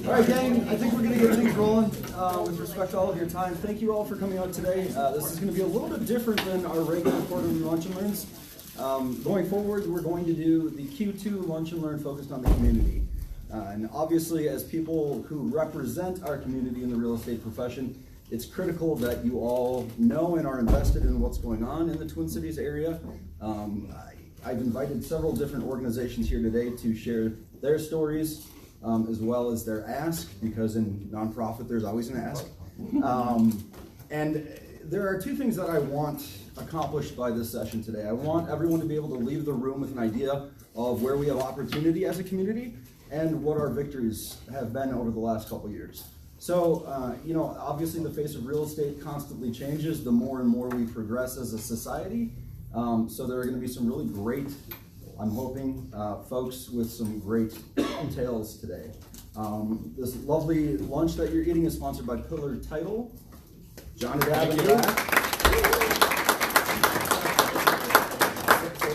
All right, gang, I think we're going to get things rolling with respect to all of your time. Thank you all for coming out today. This is going to be a little bit different than our regular quarterly lunch and learns. Going forward, we're going to do the Q2 lunch and learn focused on the community. And obviously, as people who represent our community in the real estate profession, it's critical that you all know and are invested in what's going on in the Twin Cities area. I've invited several different organizations here today to share their stories, as well as their ask, because in nonprofit there's always an ask. And there are two things that I want accomplished by this session today. I want everyone to be able to leave the room with an idea of where we have opportunity as a community and what our victories have been over the last couple years. So, obviously the face of real estate constantly changes the more and more we progress as a society. So there are going to be some really great, I'm hoping, folks with some great tales today. This lovely lunch that you're eating is sponsored by Pillar Title. John and Dad in the back.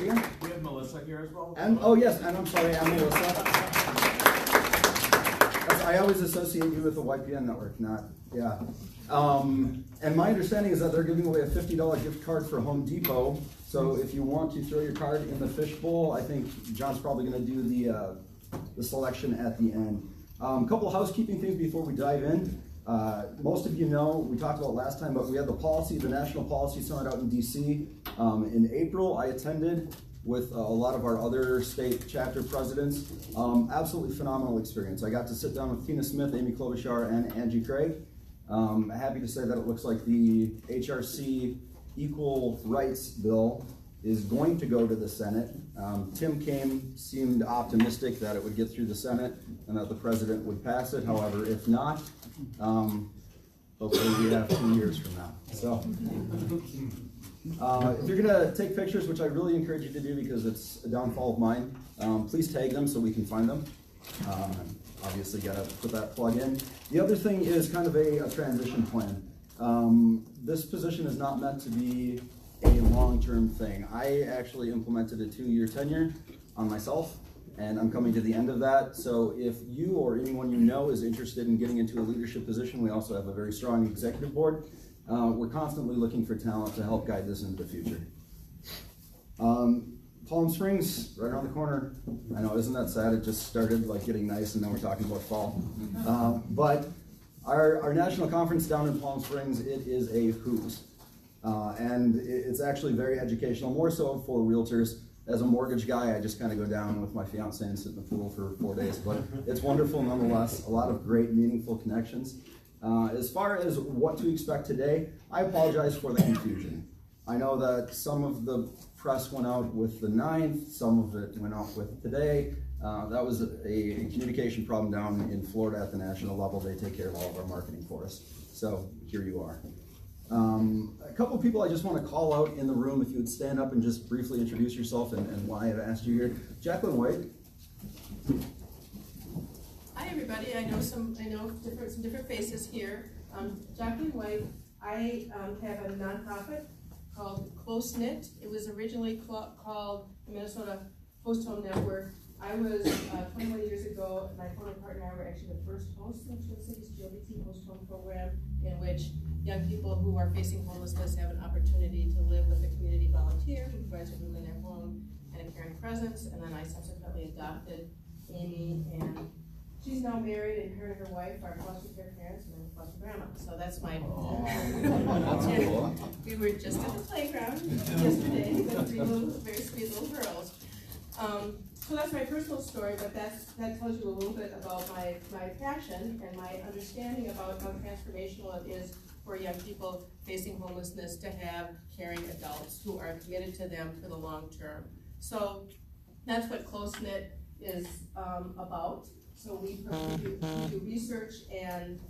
We have Melissa here as well. And, oh yes, and I'm sorry, I'm Melissa. I always associate you with the YPN network, not, yeah. And my understanding is that they're giving away a $50 gift card for Home Depot. So if you want to throw your card in the fishbowl, I think John's probably going to do the selection at the end. A couple of housekeeping things before we dive in. Most of you know, we talked about last time, but we had the National Policy Summit out in DC. In April, I attended with a lot of our other state chapter presidents. Absolutely phenomenal experience. I got to sit down with Tina Smith, Amy Klobuchar, and Angie Craig. Happy to say that it looks like the HRC Equal Rights Bill is going to go to the Senate. Tim Kaine seemed optimistic that it would get through the Senate and that the president would pass it. However, if not, hopefully we have 2 years from now. So, if you're gonna take pictures, which I really encourage you to do because it's a downfall of mine, please tag them so we can find them. Obviously gotta put that plug in. The other thing is kind of a transition plan. This position is not meant to be a long-term thing. I actually implemented a 2-year tenure on myself, and I'm coming to the end of that. So if you or anyone you know is interested in getting into a leadership position, we also have a very strong executive board. We're constantly looking for talent to help guide this into the future. Palm Springs, right around the corner. I know, isn't that sad? It just started like getting nice and now we're talking about fall. But our national conference down in Palm Springs, it is a hoot. And it's actually very educational, more so for realtors. As a mortgage guy, I just kind of go down with my fiance and sit in the pool for 4 days, but it's wonderful nonetheless. A lot of great, meaningful connections. As far as what to expect today, I apologize for the confusion. I know that some of the press went out with the 9th, some of it went out with today. That was a communication problem down in Florida at the national level. They take care of all of our marketing for us. So here you are. A couple of people I just want to call out in the room, if you would stand up and just briefly introduce yourself and why I've asked you here. Jacqueline White. Hi everybody, I know some different faces here. Jacqueline White. I have a nonprofit called Close Knit. It was originally called the Minnesota Host Home Network. I was 21 years ago, my former partner and I were actually the first host of Twin Cities GLBT Host Home Program, in which young people who are facing homelessness have an opportunity to live with a community volunteer who provides a room in their home and a caring presence. And then I subsequently adopted Amy, and she's now married, and her and her wife are foster care parents and I'm a foster grandma. So that's my. That's cool. We were just at the playground yesterday with 3 very sweet little girls. So that's my personal story, but that tells you a little bit about my passion and my understanding about how transformational it is for young people facing homelessness to have caring adults who are committed to them for the long term. So that's what Close Knit is about. So we do research and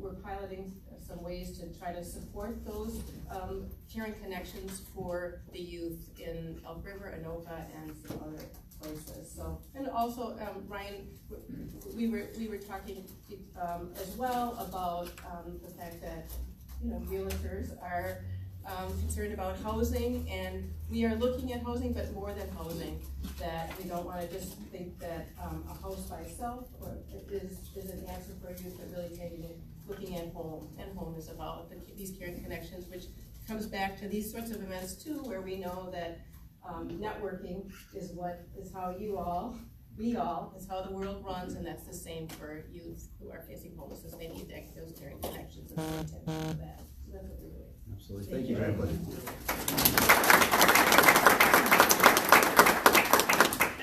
we're piloting some ways to try to support those caring connections for the youth in Elk River, Anoka, and some other places. So, and also Ryan, we were talking as well about the fact that realtors are concerned about housing, and we are looking at housing, but more than housing. That we don't want to just think that a house by itself itself or is an answer for youth, but really taking it, looking at home, and home is about these caring connections, which comes back to these sorts of events too, where we know that networking is how we all, is how the world runs, and that's the same for youth who are facing homelessness. They need those caring connections and pay attention to that. So that's what we're doing. Absolutely. Thank you very much.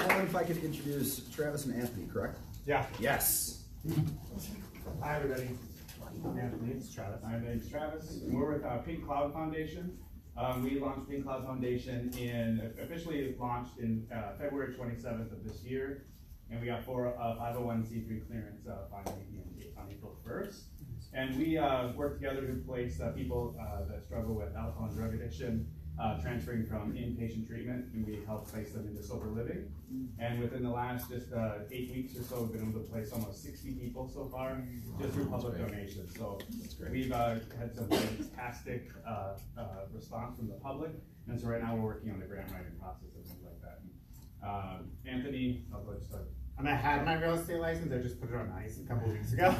And if I could introduce Travis and Anthony, correct? Yeah. Yes. Hi, everybody. Anthony, it's Travis. My name's Travis, and we're with Pink Cloud Foundation. We launched Pink Cloud Foundation officially launched in February 27th of this year, and we got 501c3 clearance finally on April 1st. And we work together to place people that struggle with alcohol and drug addiction, transferring from inpatient treatment, and we help place them into sober living. And within the last just 8 weeks or so, we've been able to place almost 60 people so far, just through public donations. So we've had some fantastic response from the public, and so right now we're working on the grant writing process and things like that. Anthony, I'll let you start. And I had my real estate license, I just put it on ice a couple of weeks ago.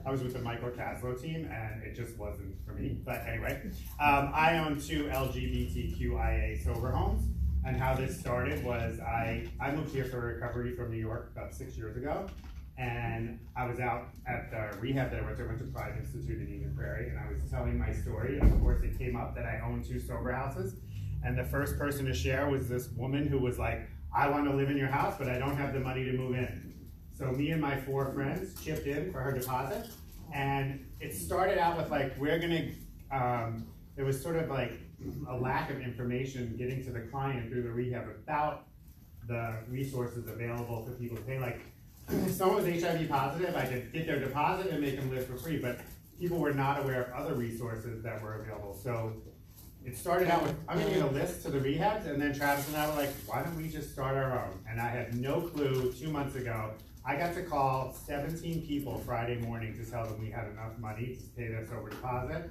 I was with the Michael Caslow team and it just wasn't for me. But anyway, I own 2 LGBTQIA sober homes. And how this started was I moved here for recovery from New York about 6 years ago. And I was out at the rehab that I went to Pride Institute in Eden Prairie, and I was telling my story, and of course it came up that I own 2 sober houses. And the first person to share was this woman who was like, I want to live in your house, but I don't have the money to move in. So me and my 4 friends chipped in for her deposit, and it started out with like, there was sort of like a lack of information getting to the client through the rehab about the resources available for people to pay. Like, if someone was HIV positive, I could get their deposit and make them live for free, but people were not aware of other resources that were available. So it started out with, I'm gonna get a list to the rehabs, and then Travis and I were like, why don't we just start our own? And I had no clue 2 months ago. I got to call 17 people Friday morning to tell them we had enough money to pay their sober deposit.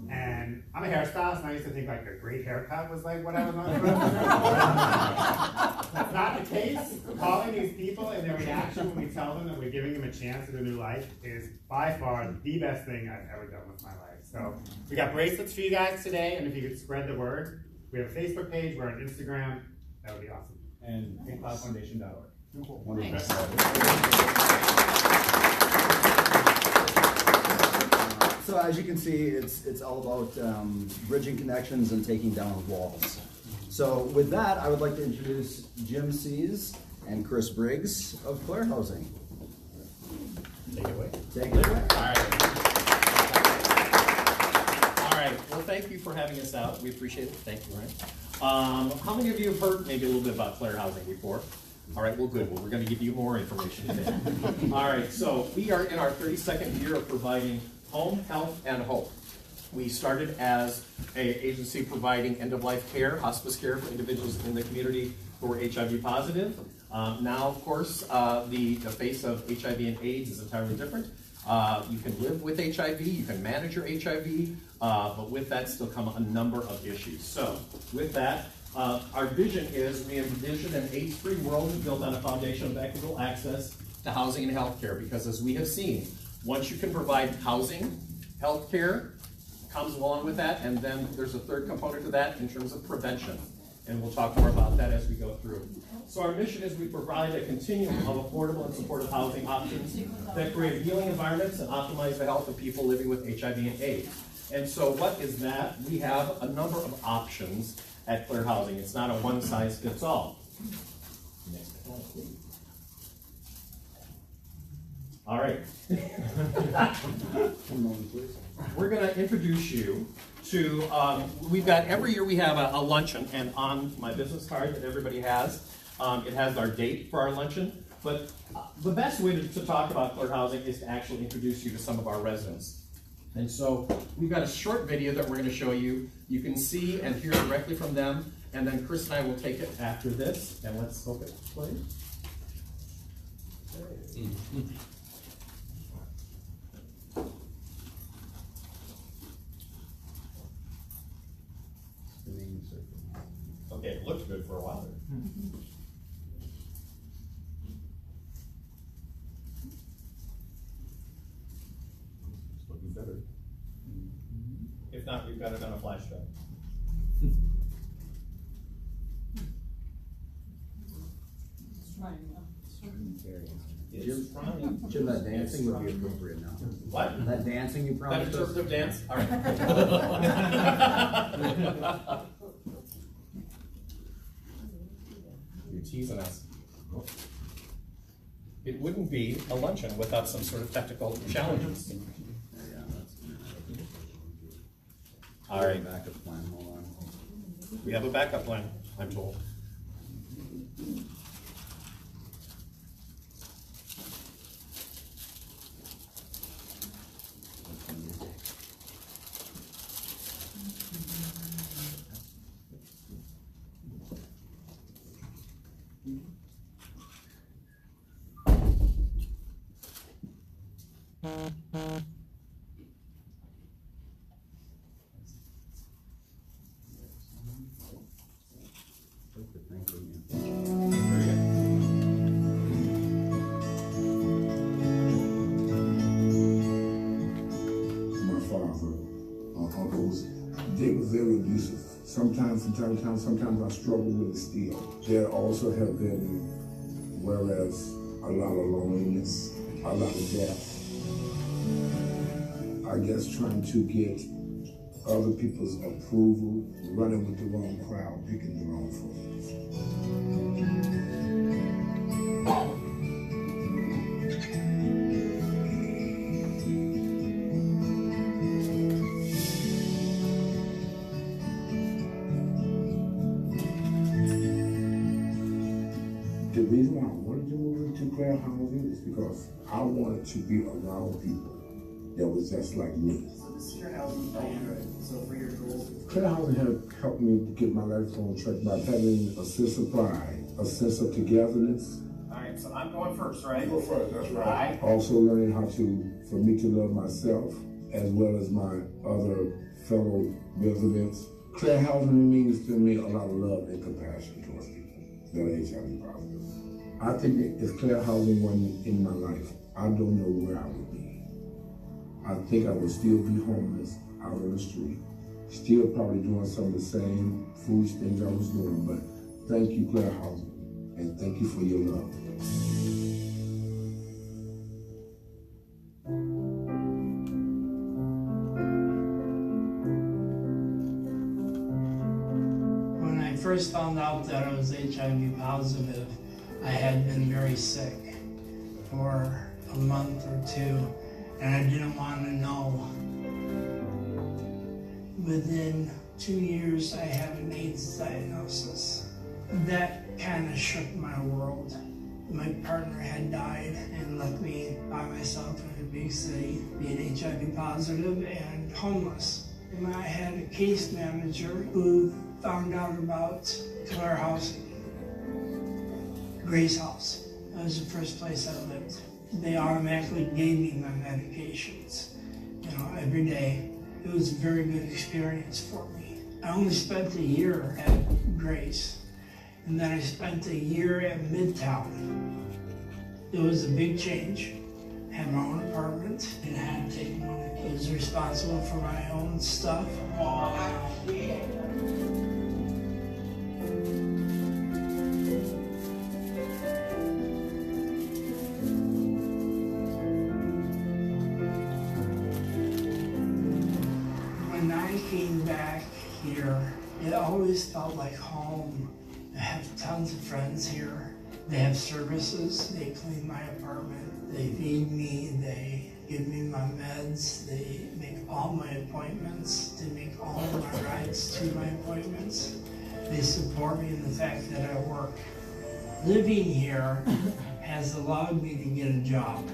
And I'm a hairstylist, and I used to think like a great haircut was like what I was on. That's not the case. Calling these people and their reaction when we tell them that we're giving them a chance at a new life is by far the best thing I've ever done with my life. So we got bracelets for you guys today, and if you could spread the word. We have a Facebook page, we're on Instagram. That would be awesome. And pinkcloudfoundation.org. So as you can see, it's all about bridging connections and taking down walls. So with that, I would like to introduce Jim Sees and Chris Briggs of Clare Housing. Take it away. Take it away. All right. Well, thank you for having us out. We appreciate it. Thank you, Ryan. How many of you have heard maybe a little bit about Clare Housing before? All right, well, good. Well, we're going to give you more information today. All right, so we are in our 32nd year of providing home, health, and hope. We started as an agency providing end-of-life care, hospice care for individuals in the community who were HIV positive. Now, of course, the face of HIV and AIDS is entirely different. You can live with HIV, you can manage your HIV, but with that still come a number of issues. So, with that, our vision is we envision an AIDS-free world built on a foundation of equitable access to housing and health care, because as we have seen, once you can provide housing, health care comes along with that, and then there's a third component to that in terms of prevention. And we'll talk more about that as we go through. So our mission is we provide a continuum of affordable and supportive housing options that create healing environments and optimize the health of people living with HIV and AIDS. And so what is that? We have a number of options at Clare Housing. It's not a one-size-fits-all. Next slide, please. All right. One moment, please. We're going to introduce you to, we've got, every year we have a luncheon, and on my business card that everybody has, it has our date for our luncheon. But the best way to talk about Clare Housing is to actually introduce you to some of our residents. And so we've got a short video that we're going to show you. You can see and hear directly from them, and then Chris and I will take it after this, and let's hope it plays. Okay, it looked good for a while there. got it on a flash drive. Jim, that dancing would be appropriate now. What? That dancing you That promised us? interpretive dance? All right. You're teasing us. It wouldn't be a luncheon without some sort of technical challenges. Yeah, that's. All right, Backup plan, hold on. we have a backup plan, I'm told. Thank you. Very good. My father, my uncles, they were very abusive. Sometimes I struggle with it still. There also have been, whereas a lot of loneliness, a lot of death. I guess trying to get other people's approval, running with the wrong crowd, picking the wrong friends. The reason why I wanted to move into Clare Housing is because I wanted to be around people that was just like me. So this is your housing plan, so for your goals. Clare Housing have helped me to get my life on track by having a sense of pride, a sense of togetherness. All right, so I'm going first, right? Go first, that's right. Also learning for me to love myself as well as my other fellow residents. Clare Housing means to me a lot of love and compassion towards people that are HIV positive. I think if Clare Housing wasn't in my life, I don't know where I would be. I think I would still be homeless out on the street, still probably doing some of the same foolish things I was doing, but thank you, Clare Housing, and thank you for your love. When I first found out that I was HIV positive, I had been very sick for a month or two, and I didn't want to know. Within 2 years, I had an AIDS diagnosis. That kind of shook my world. My partner had died and left me by myself in a big city, being HIV positive and homeless. And I had a case manager who found out about Clare Housing, Grace House. That was the first place I lived. They automatically gave me my medications, every day. It was a very good experience for me. I only spent a year at Grace, and then I spent a year at Midtown. It was a big change. I had my own apartment, and I had to take money. I was responsible for my own stuff. When I came back here, it always felt like home. I have tons of friends here. They have services, they clean my apartment, they feed me, they give me my meds, they make all my appointments, they make all of my rides to my appointments. They support me in the fact that I work. Living here has allowed me to get a job.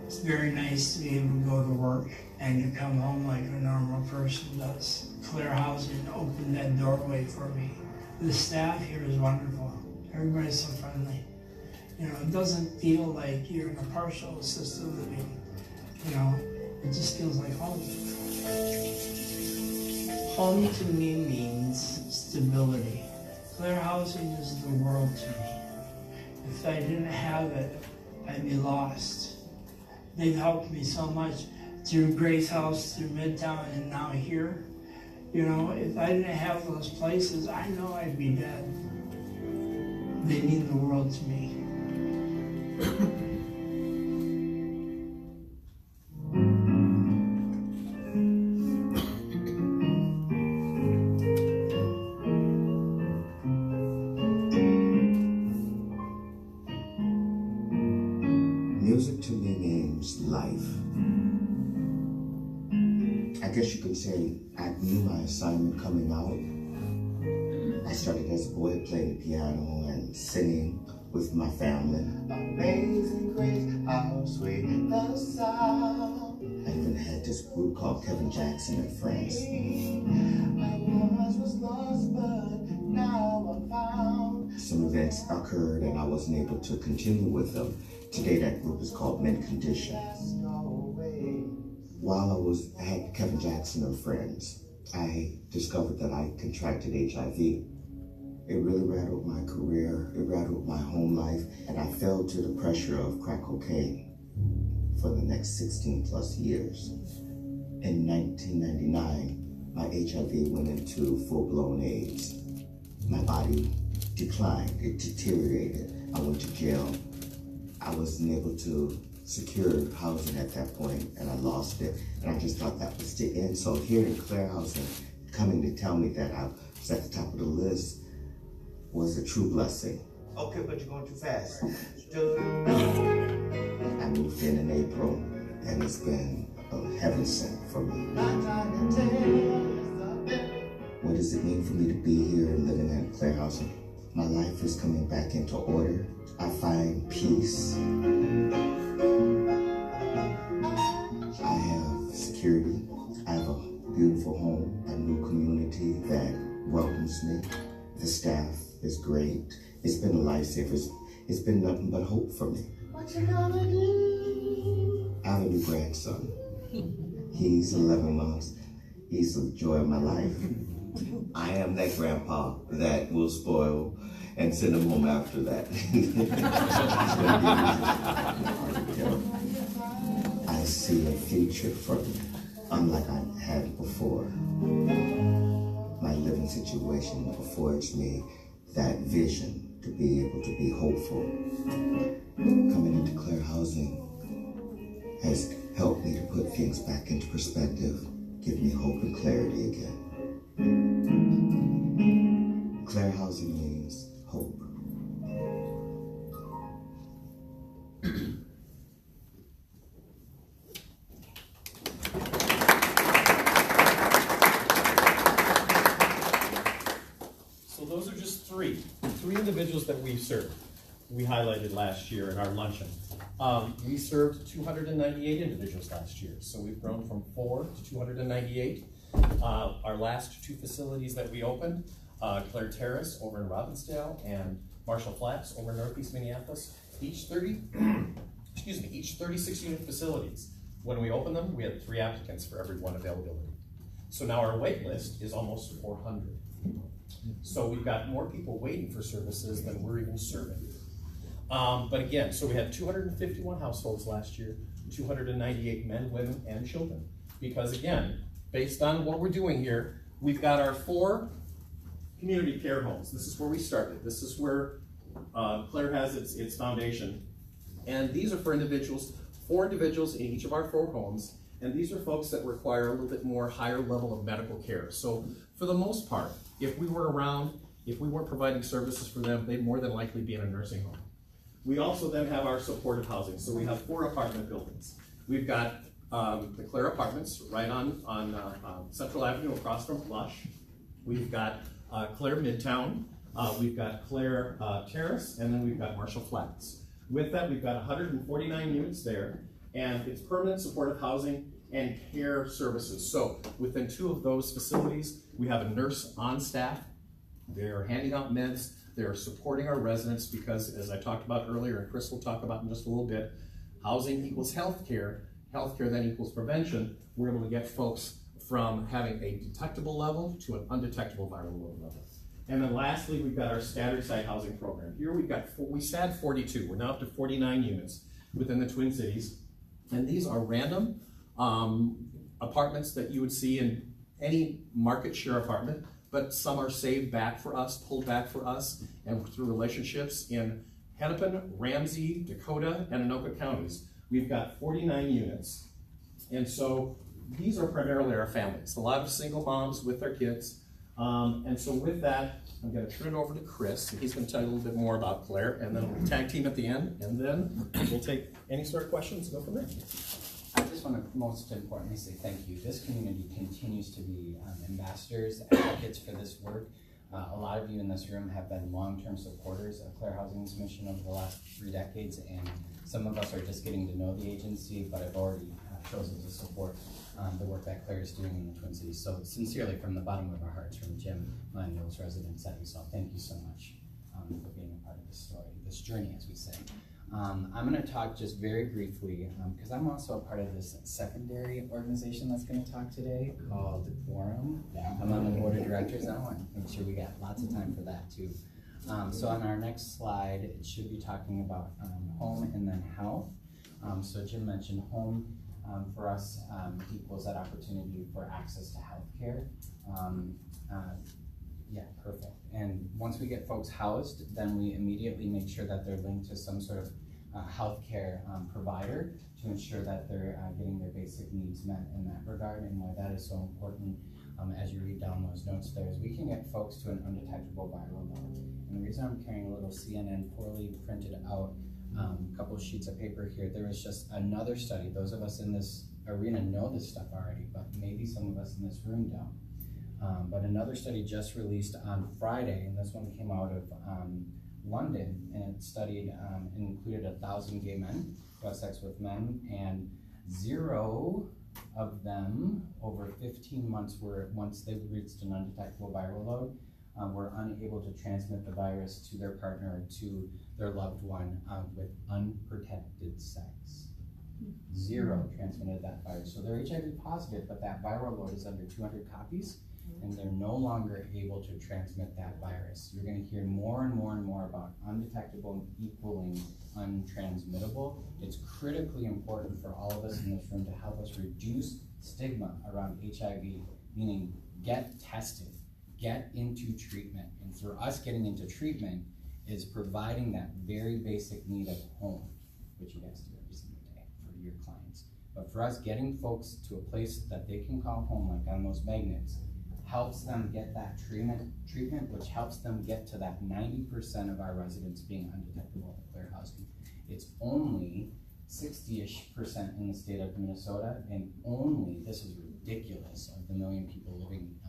It's very nice to be able to go to work and to come home like a normal person does. Clare Housing opened that doorway for me. The staff here is wonderful. Everybody's so friendly. It doesn't feel like you're in a partial assisted living. It just feels like home. Home to me means stability. Clare Housing is the world to me. If I didn't have it, I'd be lost. They've helped me so much through Grace House, through Midtown, and now here. You know, if I didn't have those places, I know I'd be dead. They mean the world to me. Music to me means life. I guess you could say I knew my assignment coming out. I started as a boy playing piano and singing with my family. Amazing grace, how sweet the sound. I even had this group called Kevin Jackson and Friends. I was lost, but now I'm found. Some events occurred and I wasn't able to continue with them. Today that group is called Mint Condition. While I had Kevin Jackson and Friends, I discovered that I contracted HIV. It really rattled my career, it rattled my home life, and I fell to the pressure of crack cocaine for the next 16 plus years. In 1999, my HIV went into full-blown AIDS. My body declined, it deteriorated. I went to jail. I wasn't able to secure housing at that point, and I lost it. And I just thought that was the end. So here in Clare Housing, coming to tell me that I was at the top of the list was a true blessing. Okay, but you're going too fast. I moved in April, and it's been a heaven sent for me. What does it mean for me to be here living in Clare Housing? My life is coming back into order. I find peace. I have security. I have a beautiful home, a new community that welcomes me. The staff is great. It's been a lifesaver. It's been nothing but hope for me. What you gonna do? I have a new grandson. He's 11 months. He's the joy of my life. I am that grandpa that will spoil and send him home after that. I see a future for me, unlike I had before. My living situation affords me that vision to be able to be hopeful. Coming into Clare Housing has helped me to put things back into perspective, give me hope and clarity again. Clare Housing means hope. So those are just three individuals that we served. We highlighted last year in our luncheon. We served 298 individuals last year. So we've grown from 4 to 298. Our last two facilities that we opened, Clare Terrace over in Robbinsdale and Marshall Flats over in Northeast Minneapolis, each 36 unit facilities. When we opened them, we had 3 applicants for every 1 availability. So now our wait list is almost 400. So we've got more people waiting for services than we're even serving. But again, so we had 251 households last year, 298 men, women, and children. Because again, based on what we're doing here, we've got our 4 community care homes. This is where we started. This is where Clare has its foundation. And these are for individuals, 4 individuals in each of our 4 homes. And these are folks that require a little bit more higher level of medical care. So for the most part, if we were around, if we weren't providing services for them, they'd more than likely be in a nursing home. We also then have our supportive housing. So we have 4 apartment buildings. We've got the Clare Apartments right on Central Avenue across from Lush. We've got Clare Midtown. We've got Clare Terrace, and then we've got Marshall Flats. With that, we've got 149 units there, and it's permanent supportive housing and care services. So within 2 of those facilities, we have a nurse on staff. They're handing out meds. They're supporting our residents because, as I talked about earlier, and Chris will talk about in just a little bit, housing equals healthcare. Healthcare then equals prevention. We're able to get folks from having a detectable level to an undetectable viral load level. And then lastly, we've got our scattered site housing program. Here we had 42. We're now up to 49 units within the Twin Cities. And these are random apartments that you would see in any market share apartment, but some are saved back for us, pulled back for us, and through relationships in Hennepin, Ramsey, Dakota, and Anoka counties. We've got 49 units. And so these are primarily our families, a lot of single moms with their kids. And so with that, I'm going to turn it over to Chris, and he's going to tell you a little bit more about Clare, and then we'll tag team at the end, and then we'll take any sort of questions and go from there. I just want to most importantly say thank you. This community continues to be ambassadors, advocates for this work. A lot of you in this room have been long-term supporters of Clare Housing's mission over the last 3 decades, and some of us are just getting to know the agency, but have already chosen to support the work that Clare is doing in the Twin Cities. So sincerely, from the bottom of our hearts, from Jim, and those residents that you saw, thank you so much for being a part of this story, this journey, as we say. I'm going to talk just very briefly, because I'm also a part of this secondary organization that's going to talk today called Quorum. I'm on the board of directors, and I want to make sure we got lots of time for that too. So on our next slide, it should be talking about home and then health. So Jim mentioned home for us equals that opportunity for access to health care. Yeah, perfect. And once we get folks housed, then we immediately make sure that they're linked to some sort of healthcare provider to ensure that they're getting their basic needs met in that regard. And why that is so important, as you read down those notes there, is we can get folks to an undetectable viral load. And the reason I'm carrying a little CNN poorly printed out couple of sheets of paper here, there was just another study. Those of us in this arena know this stuff already, but maybe some of us in this room don't. But another study just released on Friday, and this one came out of London, and it studied and included 1,000 gay men who have sex with men, and 0 of them over 15 months were, once they reached an undetectable viral load, were unable to transmit the virus to their partner or to their loved one with unprotected sex. 0 transmitted that virus. So they're HIV positive, but that viral load is under 200 copies, and they're no longer able to transmit that virus. You're going to hear more and more and more about undetectable equaling untransmittable. It's critically important for all of us in this room to help us reduce stigma around HIV, meaning get tested, get into treatment. And for us, getting into treatment is providing that very basic need of home, which you guys do every single day for your clients. But for us, getting folks to a place that they can call home, like on those magnets, helps them get that treatment, which helps them get to that 90% of our residents being undetectable at Clare Housing. It's only 60-ish% in the state of Minnesota, and only, this is ridiculous, of the 1 million people living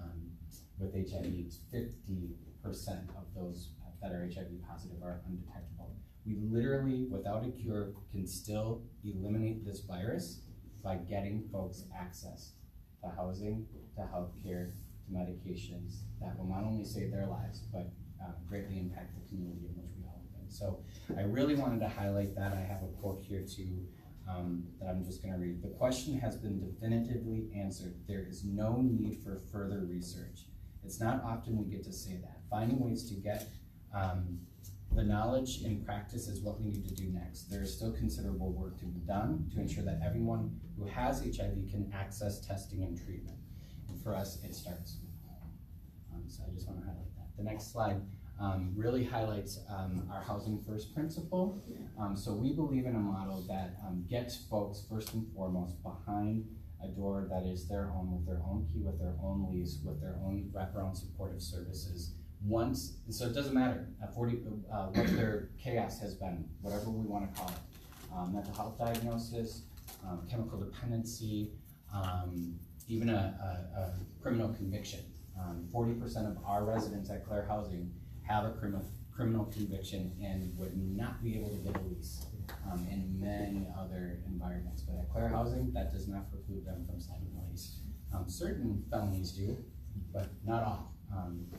with HIV, 50% of those that are HIV positive are undetectable. We literally, without a cure, can still eliminate this virus by getting folks access to housing, to healthcare, to medications that will not only save their lives, but greatly impact the community in which we all live in. So I really wanted to highlight that. I have a quote here too that I'm just going to read. The question has been definitively answered. There is no need for further research. It's not often we get to say that. Finding ways to get the knowledge in practice is what we need to do next. There is still considerable work to be done to ensure that everyone who has HIV can access testing and treatment. And for us, it starts with home. So I just want to highlight that. The next slide really highlights our housing first principle. So we believe in a model that gets folks first and foremost behind a door that is their home, with their own key, with their own lease, with their own wraparound supportive services. So it doesn't matter what their chaos has been, whatever we want to call it. Mental health diagnosis, chemical dependency, even a criminal conviction. 40% of our residents at Clare Housing have a criminal conviction and would not be able to get a lease in many other environments. But at Clare Housing, that does not preclude them from signing a lease. Certain felonies do, but not all.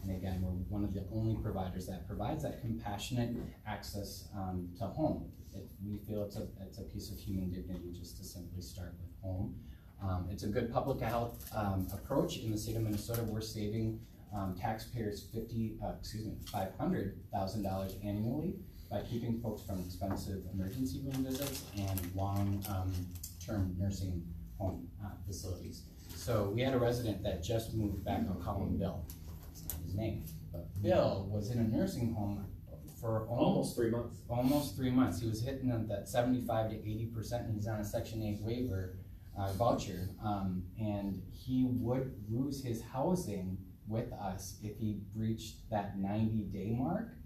And again, we're one of the only providers that provides that compassionate access to home. We feel it's a piece of human dignity just to simply start with home. It's a good public health approach. In the state of Minnesota, we're saving taxpayers $500,000 annually by keeping folks from expensive emergency room visits and long-term nursing home facilities. So we had a resident that just moved back, I'll call him Bill, that's not his name, but Bill was in a nursing home for Almost 3 months. almost 3 months. He was hitting that 75 to 80%, and he's on a Section 8 waiver voucher, and he would lose his housing with us if he breached that 90-day mark.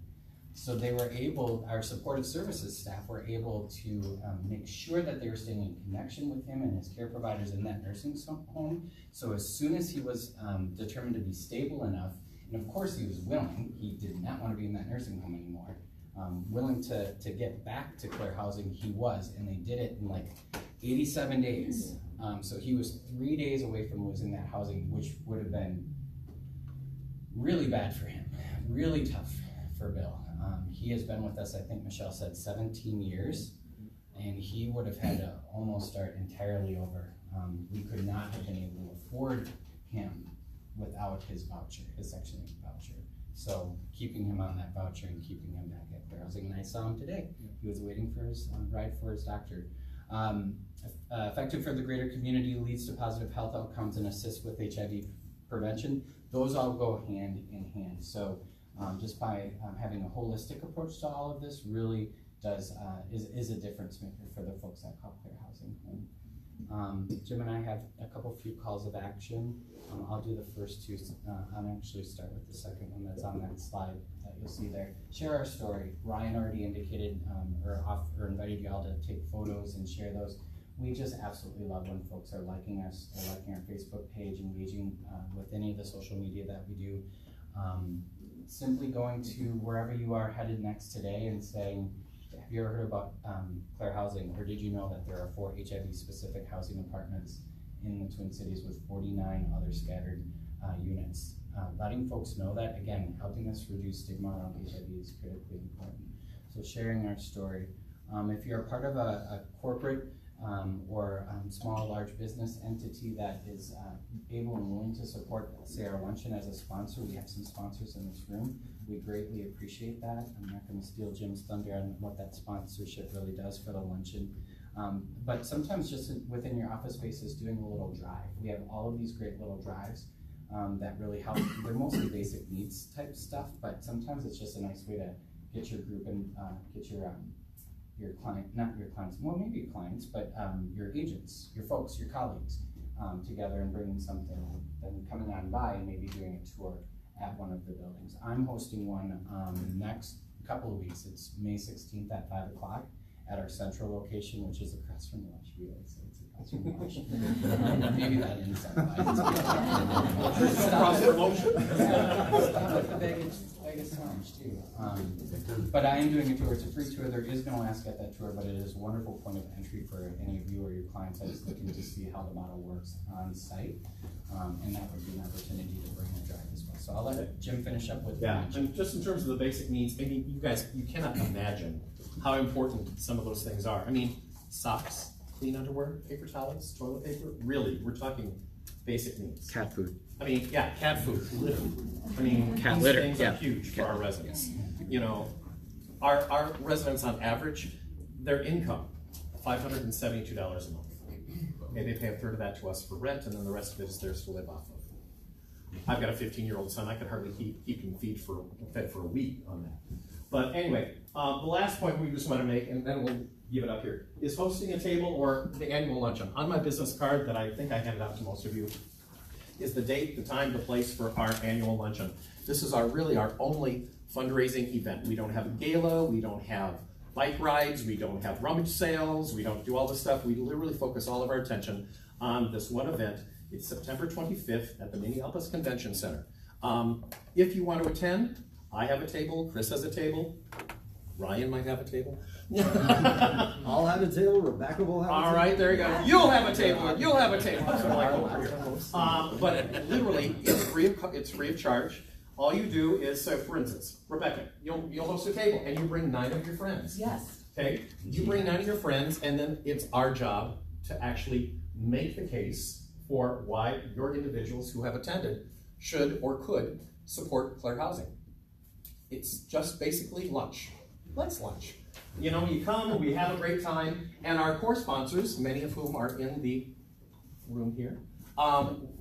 So they were able, our supportive services staff were able to make sure that they were staying in connection with him and his care providers in that nursing home. So as soon as he was determined to be stable enough, and of course he was willing, he did not want to be in that nursing home anymore, willing to get back to Clare Housing, he was, and they did it in like 87 days. So he was 3 days away from losing that housing, which would have been really bad for him, really tough for Bill. He has been with us, I think Michelle said, 17 years, and he would have had to almost start entirely over. We could not have been able to afford him without his voucher, his Section 8 voucher. So keeping him on that voucher and keeping him back at Clare Housing, and I saw him today. He was waiting for his ride for his doctor. Effective for the greater community, leads to positive health outcomes, and assists with HIV prevention. Those all go hand in hand. So just by having a holistic approach to all of this really is a difference maker for the folks that call Clare Housing home. Jim and I have a few calls of action. I'll do the first two. I'll actually start with the second one that's on that slide that you'll see there. Share our story. Ryan already indicated or invited you all to take photos and share those. We just absolutely love when folks are liking us, or liking our Facebook page, engaging with any of the social media that we do. Simply going to wherever you are headed next today and saying, have you ever heard about Clare Housing, or did you know that there are 4 HIV-specific housing apartments in the Twin Cities with 49 other scattered units? Letting folks know that, again, helping us reduce stigma around HIV is critically important. So sharing our story. If you're a part of a corporate or small or large business entity that is able and willing to support, say, our luncheon as a sponsor, we have some sponsors in this room. We greatly appreciate that. I'm not going to steal Jim's thunder on what that sponsorship really does for the luncheon. But sometimes just within your office space is doing a little drive. We have all of these great little drives that really help. They're mostly basic needs type stuff, but sometimes it's just a nice way to get your group and get your client, not your clients, well, maybe your clients, but your agents, your folks, your colleagues together and bringing something, then coming on by and maybe doing a tour at one of the buildings. I'm hosting one next couple of weeks. It's May 16th at 5 o'clock at our central location, which is across from lunch. We always say it's across from lunch. Maybe that incentivizes people. Cross promotion. Stop at the Vegas lunch too. But I am doing a tour. It's a free tour. There is no ask at that tour, but it is a wonderful point of entry for any of you or your clients that is looking to see how the model works on site. And that would be an opportunity to bring a drive as well. So I'll let Jim finish up with And just in terms of the basic needs, maybe you cannot imagine how important some of those things are. I mean, socks, clean underwear, paper towels, toilet paper, really, we're talking basic needs. Cat food. I mean, yeah, cat food, litter. I mean, Cat these litter, things yeah. are huge for our residents. You know, our residents on average, their income, $572 a month. Okay, they pay a third of that to us for rent, and then the rest of it is theirs to live off of. I've got a 15-year-old son. I could hardly keep him fed for a week on that. But anyway, the last point we just want to make, and then we'll give it up here, is hosting a table or the annual luncheon. On my business card that I think I handed out to most of you is the date, the time, the place for our annual luncheon. This is really our only fundraising event. We don't have a gala, we don't have bike rides, we don't have rummage sales, we don't do all this stuff. We literally focus all of our attention on this one event. It's September 25th at the Minneapolis Convention Center. If you want to attend, I have a table, Chris has a table, Ryan might have a table. I'll have a table, Rebecca will have a table. All right, there you go. You'll have a table, you'll have a table. That's what I like over here. But literally, it's free of charge. All you do is, so for instance, Rebecca, you'll host a table and you bring 9 of your friends. Yes. Okay, you bring 9 of your friends, and then it's our job to actually make the case for why your individuals who have attended should or could support Clare Housing. It's just basically lunch. Let's lunch. You know, you come, we have a great time, and our core sponsors, many of whom are in the room here.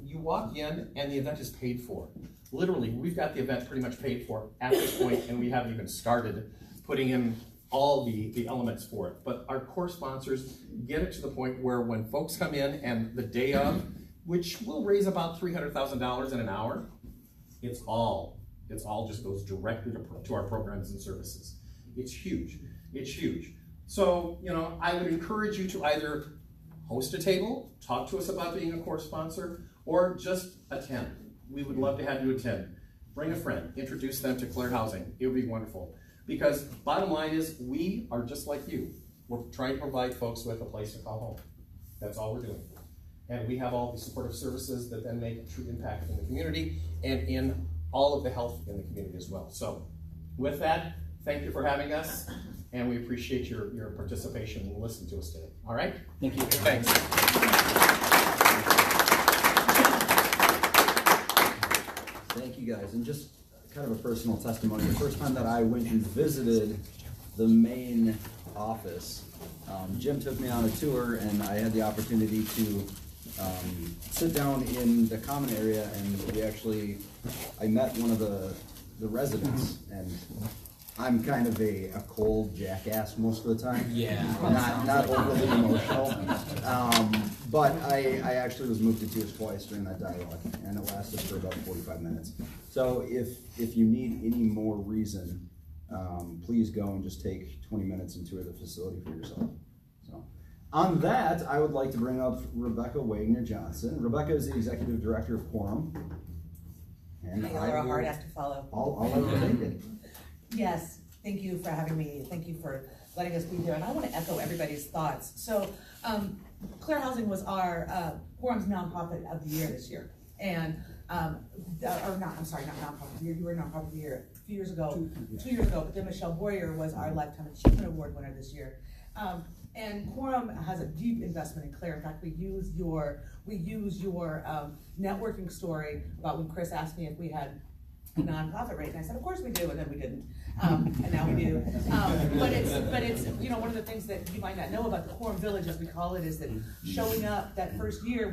You walk in and the event is paid for. Literally, we've got the event pretty much paid for at this point, and we haven't even started putting in all the elements for it. But our core sponsors get it to the point where when folks come in and the day of, which will raise about $300,000 in an hour, it's all just goes directly to our programs and services. It's huge, it's huge. So, you know, I would encourage you to either host a table, talk to us about being a core sponsor, or just attend. We would love to have you attend. Bring a friend, introduce them to Clare Housing. It would be wonderful. Because bottom line is, we are just like you. We're trying to provide folks with a place to call home. That's all we're doing. And we have all the supportive services that then make a true impact in the community and in all of the health in the community as well. So with that, thank you for having us, and we appreciate your participation and listening to us today. All right? Thank you. Thanks. Thank you guys, and just kind of a personal testimony. The first time that I went and visited the main office, Jim took me on a tour, and I had the opportunity to sit down in the common area, and I met one of the residents, and I'm kind of a cold jackass most of the time. Yeah. Not overly emotional. But I actually was moved to tears twice during that dialogue, and it lasted for about 45 minutes. So if you need any more reason, please go and just take 20 minutes and tour the facility for yourself. So, on that, I would like to bring up Rebecca Wagner-Johnson. Rebecca is the Executive Director of Quorum. And Y'all are a hard act to follow. I'll take it. Yes, thank you for having me. Thank you for letting us be here. And I want to echo everybody's thoughts. So, Clare Housing was our Quorum's nonprofit of the year this year. And, not nonprofit of the year. You were nonprofit of the year a few years ago, 2 years ago. But then Michelle Boyer was our Lifetime Achievement Award winner this year. And Quorum has a deep investment in Clare. In fact, we use your networking story about when Chris asked me if we had a nonprofit rate, and I said, of course we do, and then we didn't, and now we do. But it's one of the things that you might not know about the Quorum Village, as we call it, is that showing up that first year,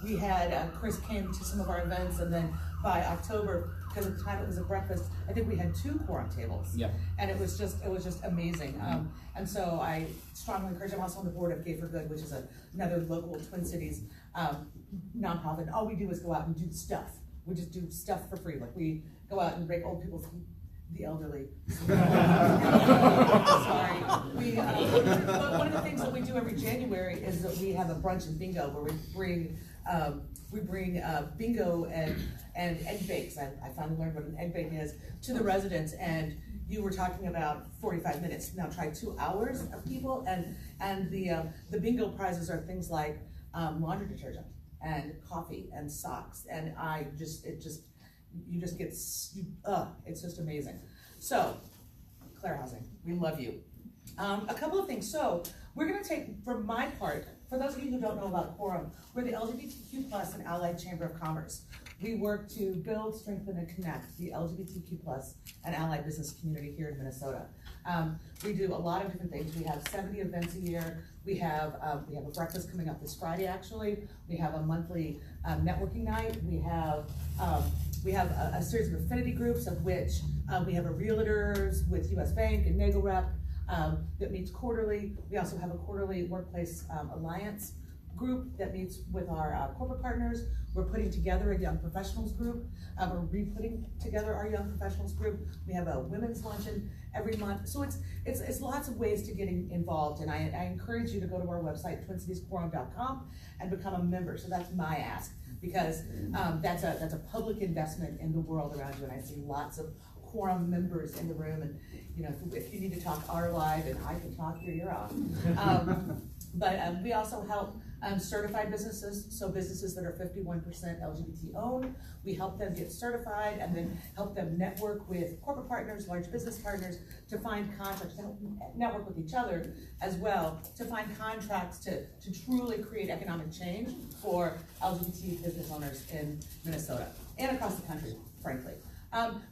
we had Chris came to some of our events, and then by October, because at the time it was a breakfast, I think we had 2 Quorum tables. Yeah. And it was just amazing. And so I strongly encourage. I'm also on the board of Gay for Good, which is another local Twin Cities nonprofit. And all we do is go out and do stuff. We just do stuff for free. Like we go out and break old people's, the elderly. Sorry. But one of the things that we do every January is that we have a brunch and bingo where we bring bingo and egg bakes. I finally learned what an egg bake is to the residents, and you were talking about 45 minutes. Now try 2 hours of people, and the bingo prizes are things like laundry detergent and coffee and socks, and it's just amazing. So, Clare Housing, we love you. A couple of things. So, we're going to take, for my part, for those of you who don't know about Quorum, we're the LGBTQ+ and Allied Chamber of Commerce. We work to build, strengthen, and connect the LGBTQ+ and allied business community here in Minnesota. We do a lot of different things. We have 70 events a year. We have a breakfast coming up this Friday, actually. We have a monthly networking night. We have a series of affinity groups, of which we have a realtors with US Bank and NagoRep that meets quarterly. We also have a quarterly workplace alliance group that meets with our corporate partners. We're putting together a young professionals group. We're re-putting together our young professionals group. We have a women's luncheon every month. So it's lots of ways to get involved, and I encourage you to go to our website, twincitiesquorum.com, and become a member. So that's my ask, because that's a public investment in the world around you, and I see lots of Quorum members in the room, and if you need to talk our live and I can talk here, you're on. But we also help certified businesses, so businesses that are 51% LGBT owned. We help them get certified and then help them network with corporate partners, large business partners, to find contracts, to help network with each other as well, to find contracts to truly create economic change for LGBT business owners in Minnesota and across the country, frankly.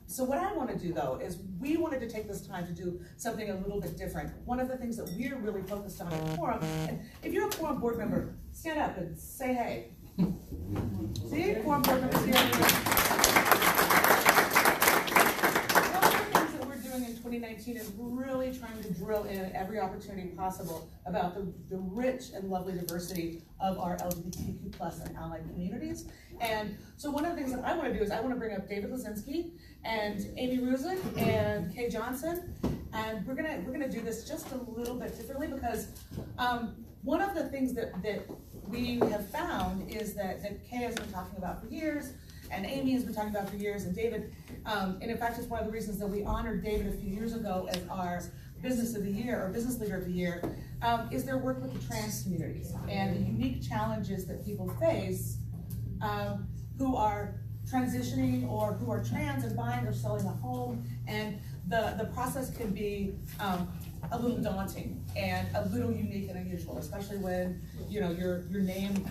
So what I want to do, though, is we wanted to take this time to do something a little bit different. One of the things that we're really focused on at Quorum, and if you're a Quorum board member, stand up and say hey. See, quorum board members here. One of the things that we're doing in 2019 is really trying to drill in at every opportunity possible about the rich and lovely diversity of our LGBTQ plus and allied communities. And so one of the things that I want to do is I want to bring up David Lazinski and Amy Ruzick and Kay Johnson, and we're gonna do this just a little bit differently because one of the things that we have found is that Kay has been talking about for years, and Amy has been talking about for years, and David, and in fact, it's one of the reasons that we honored David a few years ago as our Business of the Year, or Business Leader of the Year, is their work with the trans communities and the unique challenges that people face who are transitioning or who are trans and buying or selling a home, and the process can be a little daunting and a little unique and unusual, especially when your name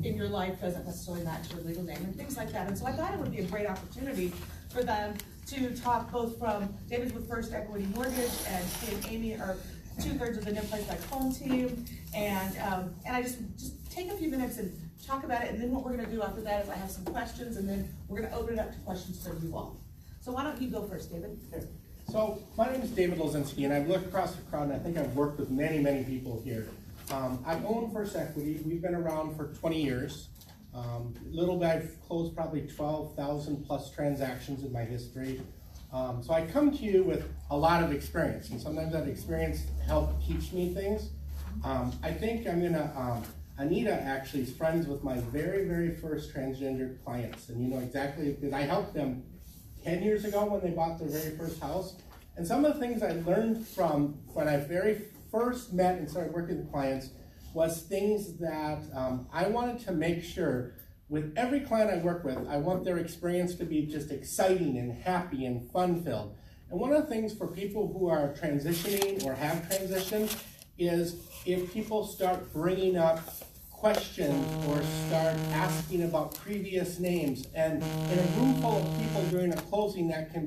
in your life doesn't necessarily match your legal name and things like that. And so I thought it would be a great opportunity for them to talk both from David's with First Equity Mortgage, and Kay and Amy are 2/3 of the No Place Like Home team, and I just take a few minutes and talk about it, and then what we're going to do after that is I have some questions, and then we're going to open it up to questions from you all. So why don't you go first, David? Okay. So my name is David Lazinski, and I've looked across the crowd, and I think I've worked with many, many people here. I own First Equity. We've been around for 20 years. Little bit, I've closed probably 12,000 plus transactions in my history. So I come to you with a lot of experience, and sometimes that experience helps teach me things. I think I'm gonna, Anita actually is friends with my very, very first transgender clients, and you know exactly, because I helped them 10 years ago when they bought their very first house. And some of the things I learned from when I very first met and started working with clients was things that I wanted to make sure with every client I work with, I want their experience to be just exciting and happy and fun-filled. And one of the things for people who are transitioning or have transitioned is if people start bringing up questions or start asking about previous names, and in a room full of people during a closing, that can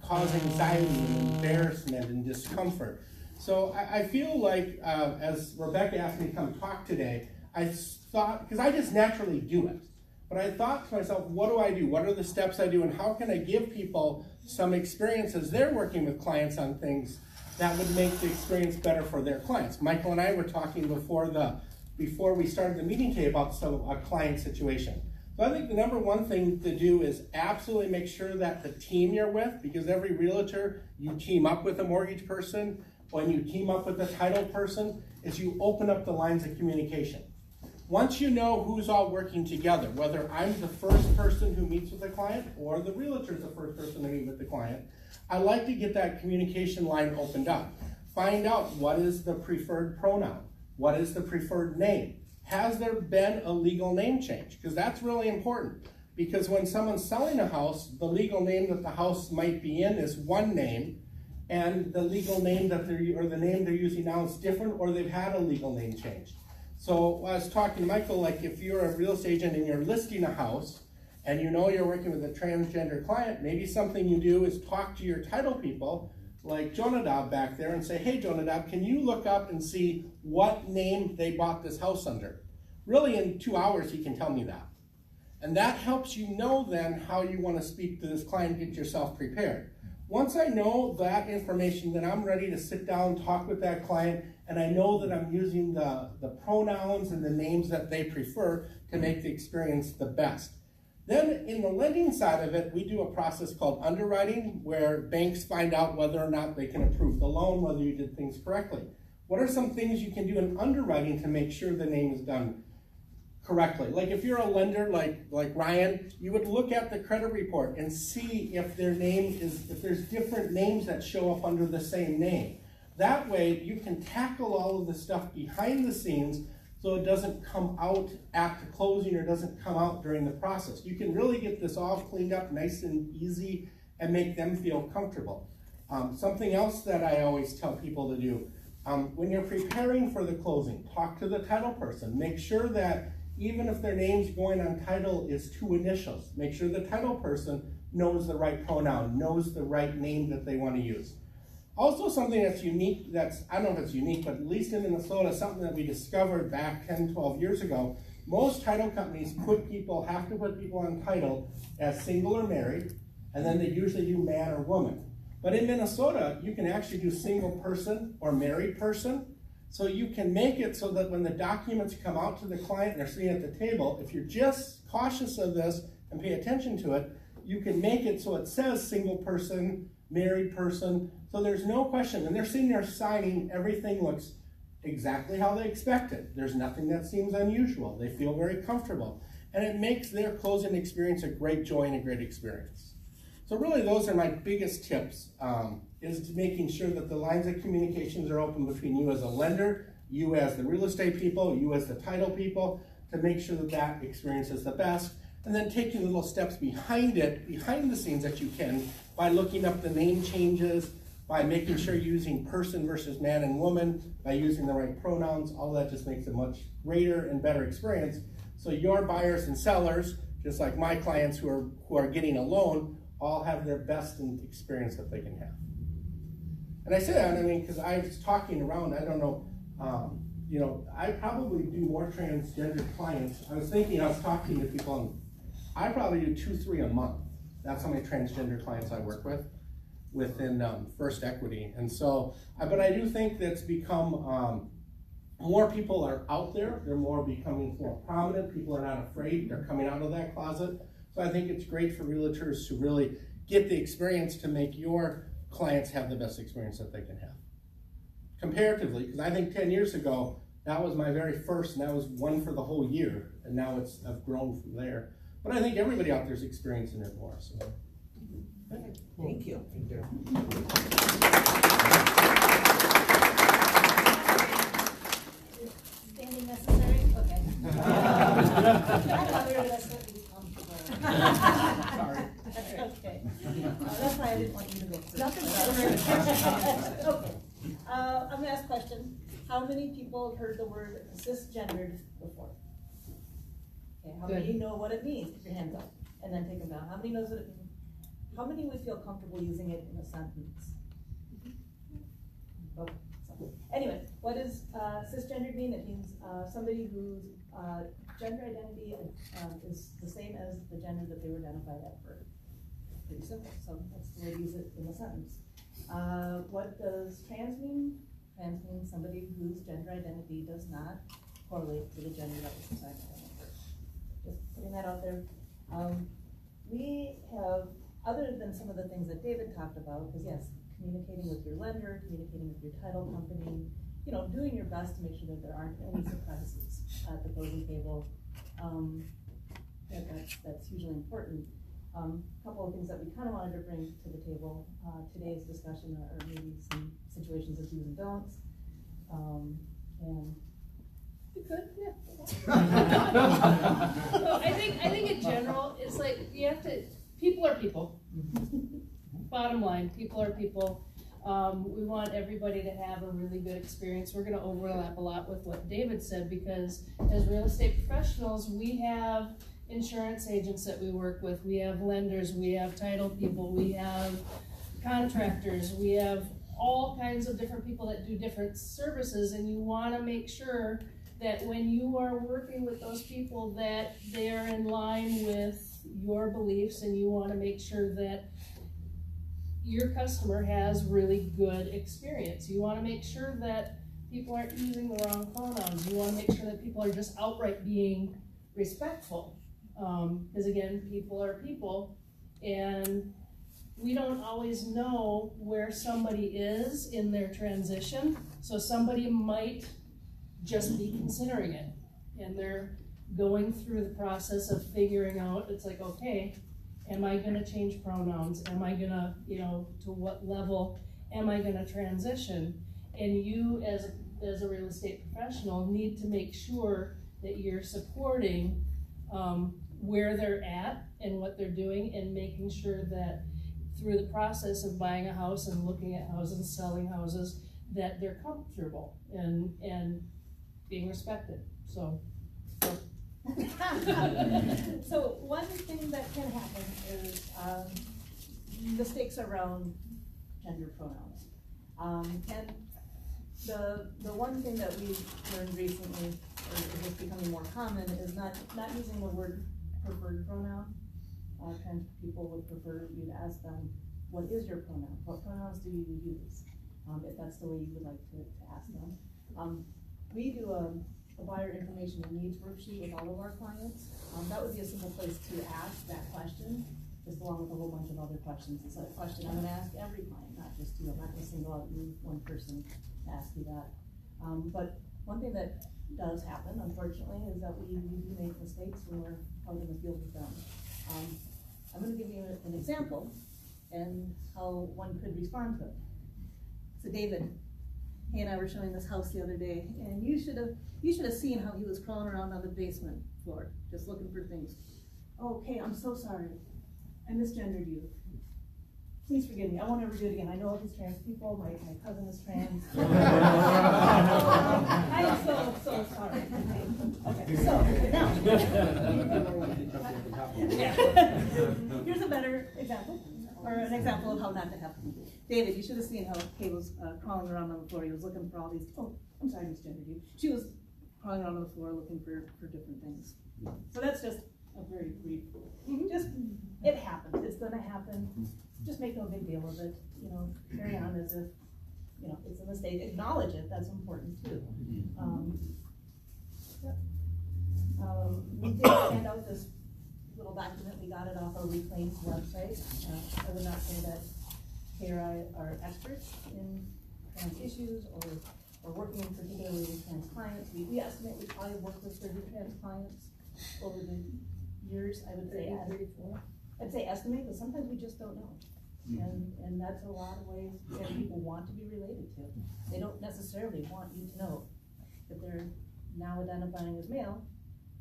cause anxiety and embarrassment and discomfort. So I feel like, as Rebecca asked me to come talk today, I thought, because I just naturally do it, but I thought to myself, what do I do? What are the steps I do, and how can I give people some experience as they're working with clients on things that would make the experience better for their clients? Michael and I were talking before we started the meeting today about a client situation. So I think the number one thing to do is absolutely make sure that the team you're with, because every realtor, you team up with a mortgage person, when you team up with a title person, is you open up the lines of communication. Once you know who's all working together, whether I'm the first person who meets with the client or the realtor is the first person to meet with the client, I like to get that communication line opened up. Find out what is the preferred pronoun. What is the preferred name? Has there been a legal name change? Because that's really important. Because when someone's selling a house, the legal name that the house might be in is one name, and the legal name the name they're using now is different, or they've had a legal name change. So I was talking to Michael, like if you're a real estate agent and you're listing a house, and you know you're working with a transgender client, maybe something you do is talk to your title people, like Jonadab back there, and say, hey Jonadab, can you look up and see what name they bought this house under? Really in 2 hours he can tell me that. And that helps you know then how you want to speak to this client, get yourself prepared. Once I know that information, then I'm ready to sit down, talk with that client, and I know that I'm using the pronouns and the names that they prefer to make the experience the best. Then in the lending side of it, we do a process called underwriting, where banks find out whether or not they can approve the loan, whether you did things correctly. What are some things you can do in underwriting to make sure the name is done correctly? Like if you're a lender like Ryan, you would look at the credit report and see if if there's different names that show up under the same name. That way you can tackle all of the stuff behind the scenes so it doesn't come out at the closing or doesn't come out during the process. You can really get this all cleaned up nice and easy and make them feel comfortable. Something else that I always tell people to do, when you're preparing for the closing, talk to the title person. Make sure that even if their name's going on title is 2 initials, make sure the title person knows the right pronoun, knows the right name that they want to use. Also something that's unique, I don't know if it's unique, but at least in Minnesota, something that we discovered back 10, 12 years ago, Most title companies have to put people on title as single or married, and then they usually do man or woman. But in Minnesota, you can actually do single person or married person. So you can make it so that when the documents come out to the client and they're sitting at the table, if you're just cautious of this and pay attention to it, you can make it so it says single person, married person, so there's no question. When they're sitting there signing, everything looks exactly how they expect it. There's nothing that seems unusual. They feel very comfortable. And it makes their closing experience a great joy and a great experience. So really those are my biggest tips, is making sure that the lines of communications are open between you as a lender, you as the real estate people, you as the title people, to make sure that that experience is the best. And then taking the little steps behind it, behind the scenes that you can, by looking up the name changes, by making sure you're using person versus man and woman, by using the right pronouns. All that just makes a much greater and better experience. So your buyers and sellers, just like my clients who are getting a loan, all have their best experience that they can have. And I say that, I mean, because I was talking around, I don't know, you know, I probably do more transgender clients. I was talking to people, and I probably do 2-3 a month. That's how many transgender clients I work with within First Equity. And so, but I do think that's become, more people are out there, they're becoming more prominent, people are not afraid, they're coming out of that closet. So I think it's great for realtors to really get the experience to make your clients have the best experience that they can have. Comparatively, because I think 10 years ago, that was my very first, and that was one for the whole year, and now I've grown from there. But I think everybody out there is experiencing it more. So. Thank you. Thank you. Standing necessary? Okay. I thought we were going to be comfortable. Sorry. That's okay. That's why I didn't want you to go first. Nothing. Okay. I'm going to ask a question. How many people have heard the word cisgendered before? Okay. How many know what it means? Put your hands up and then take them down. How many knows what it means? How many would feel comfortable using it in a sentence? Okay. So, anyway, what does cisgendered mean? It means somebody whose gender identity is the same as the gender that they were identified at birth. Pretty simple. So that's the way to use it in a sentence. What does trans mean? Trans means somebody whose gender identity does not correlate to the gender that was assigned to them at birth. Just putting that out there. We have, other than some of the things that David talked about, because yes, communicating with your lender, communicating with your title company, you know, doing your best to make sure that there aren't any surprises at the closing table. That's hugely important. A couple of things that we kind of wanted to bring to the table today's discussion are maybe some situations of do's and don'ts. And you could, yeah. So I think in general, it's like you have to. People are people. Bottom line, people are people. We want everybody to have a really good experience. We're going to overlap a lot with what David said, because as real estate professionals, we have insurance agents that we work with, we have lenders, we have title people, we have contractors, we have all kinds of different people that do different services, and you want to make sure that when you are working with those people that they are in line with your beliefs, and you want to make sure that your customer has really good experience. You want to make sure that people aren't using the wrong pronouns. You want to make sure that people are just outright being respectful. Because again, people are people, and we don't always know where somebody is in their transition. So somebody might just be considering it, and they're going through the process of figuring out, it's like, okay, am I gonna change pronouns? Am I gonna, you know, to what level am I gonna transition? And you as a real estate professional need to make sure that you're supporting where they're at and what they're doing, and making sure that through the process of buying a house and looking at houses, selling houses, that they're comfortable and being respected. So so one thing that can happen is mistakes around gender pronouns. And The one thing that we've learned recently, or is just becoming more common, is not using the word preferred pronoun. Trans people would prefer you to ask them, what is your pronoun? What pronouns do you use? If that's the way you would like to ask them. We do a buyer information and needs worksheet with all of our clients. That would be a simple place to ask that question, just along with a whole bunch of other questions. It's a question I'm gonna ask every client, not just you. I'm not gonna single out you, one person, to ask you that. But one thing that does happen, unfortunately, is that we do make mistakes when we're out in the field with them. I'm gonna give you an example and how one could respond to it. So David, he and I were showing this house the other day, and you should have seen how he was crawling around on the basement floor, just looking for things. Okay, I'm so sorry. I misgendered you. Please forgive me. I won't ever do it again. I know all these trans people. My cousin is trans. I am so sorry. Okay, so now here's a better example, or an example of how not to happen. David, you should have seen how Kay was crawling around on the floor. He was looking for all these. Oh, I'm sorry, I misgendered you. She was crawling around on the floor looking for different things. So that's just a very brief. Just it happens. It's going to happen. Just make no big deal of it. You know, carry on as if it's a mistake. Acknowledge it. That's important too. We did hand out this little document. We got it off our Reclaim's website. I would not say that Kay or I are experts in trans issues or working particularly with trans clients. We estimate we probably work with 30 trans clients over the years. I would say 34. I'd say estimate, but sometimes we just don't know. And that's a lot of ways that people want to be related to. They don't necessarily want you to know that they're now identifying as male.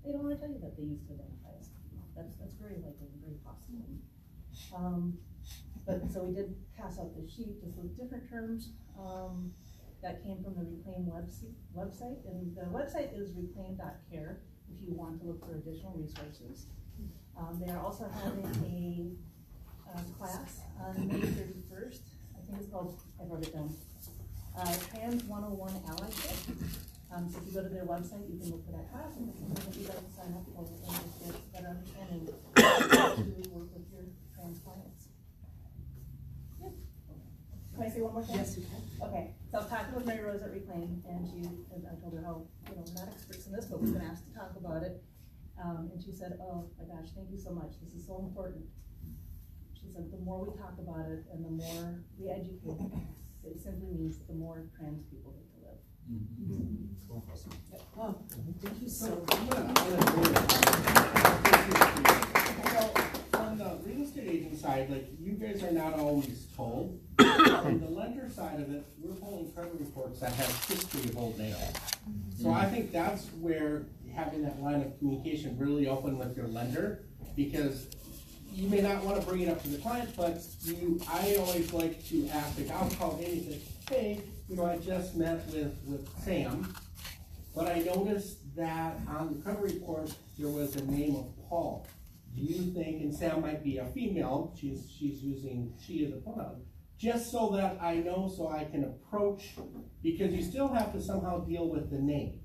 They don't want to tell you that they used to identify as female. That's very likely and very possible. But so we did pass out the sheet just with different terms that came from the Reclaim website. And the website is reclaim.care if you want to look for additional resources. They are also having a class on May 31st. I think it's called, I wrote it down, Trans 101 Allyship. So if you go to their website, you can look for that class, and if you'd like to sign up for it and just get better understanding to work with your trans clients. Yeah. Can I say one more thing? Yes, you can. Okay, so I was talking with Mary Rose at Reclaim, and I told her how, we're not experts in this, but we've been asked to talk about it. And she said, oh my gosh, thank you so much. This is so important. She said, the more we talk about it and the more we educate, it simply means the more trans people get to live. Oh, thank you so much. So, on the real estate agent side, like, you guys are not always told. On the lender side of it, we're pulling credit reports that have history of old nails. So I think that's where having that line of communication really open with your lender, because you may not want to bring it up to the client, but I always like to ask, like, I'll call Amy and say, hey, I just met with Sam, but I noticed that on the credit report there was a name of Paul. Do you think, and Sam might be a female, she's using she as a pronoun, just so that I know, so I can approach, because you still have to somehow deal with the name.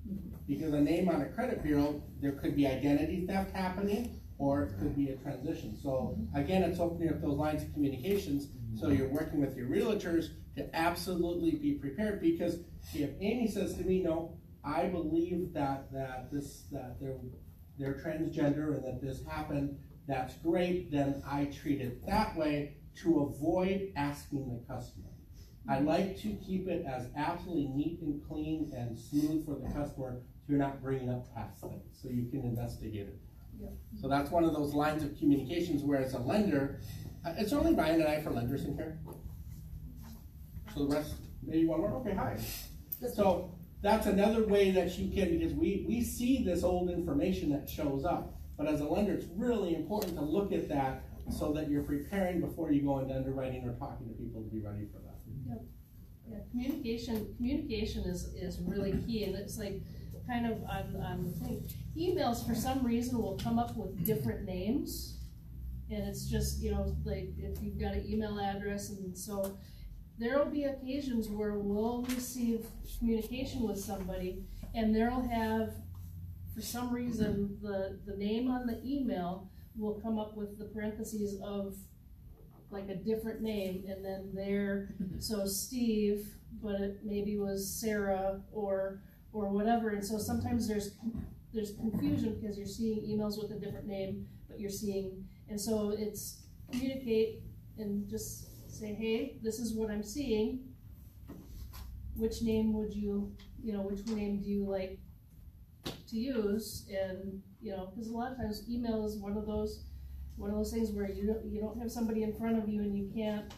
Because a name on a credit bureau, there could be identity theft happening, or it could be a transition. So again, it's opening up those lines of communications, so you're working with your realtors to absolutely be prepared, because if Amy says to me, no, I believe that they're transgender and that this happened, that's great, then I treat it that way to avoid asking the customer. I like to keep it as absolutely neat and clean and smooth for the customer, so you're not bringing up past things, so you can investigate it. Yep. So that's one of those lines of communications where as a lender, it's only Ryan and I for lenders in here. So the rest, maybe one more, okay, hi. So that's another way that you can, because we see this old information that shows up, but as a lender, it's really important to look at that so that you're preparing before you go into underwriting or talking to people to be ready for that. Yep. Yeah, communication is really key, and it's like kind of on the thing. Emails for some reason will come up with different names, and it's just, like if you've got an email address, and so there will be occasions where we'll receive communication with somebody, and they'll have, for some reason, the name on the email will come up with the parentheses of like a different name, and then so Steve, but it maybe was Sarah or whatever, and so sometimes there's confusion because you're seeing emails with a different name, but you're seeing, and so it's communicate and just say, hey, this is what I'm seeing. Which name would which name do you like to use? And, because a lot of times email is one of those things where you don't have somebody in front of you and you can't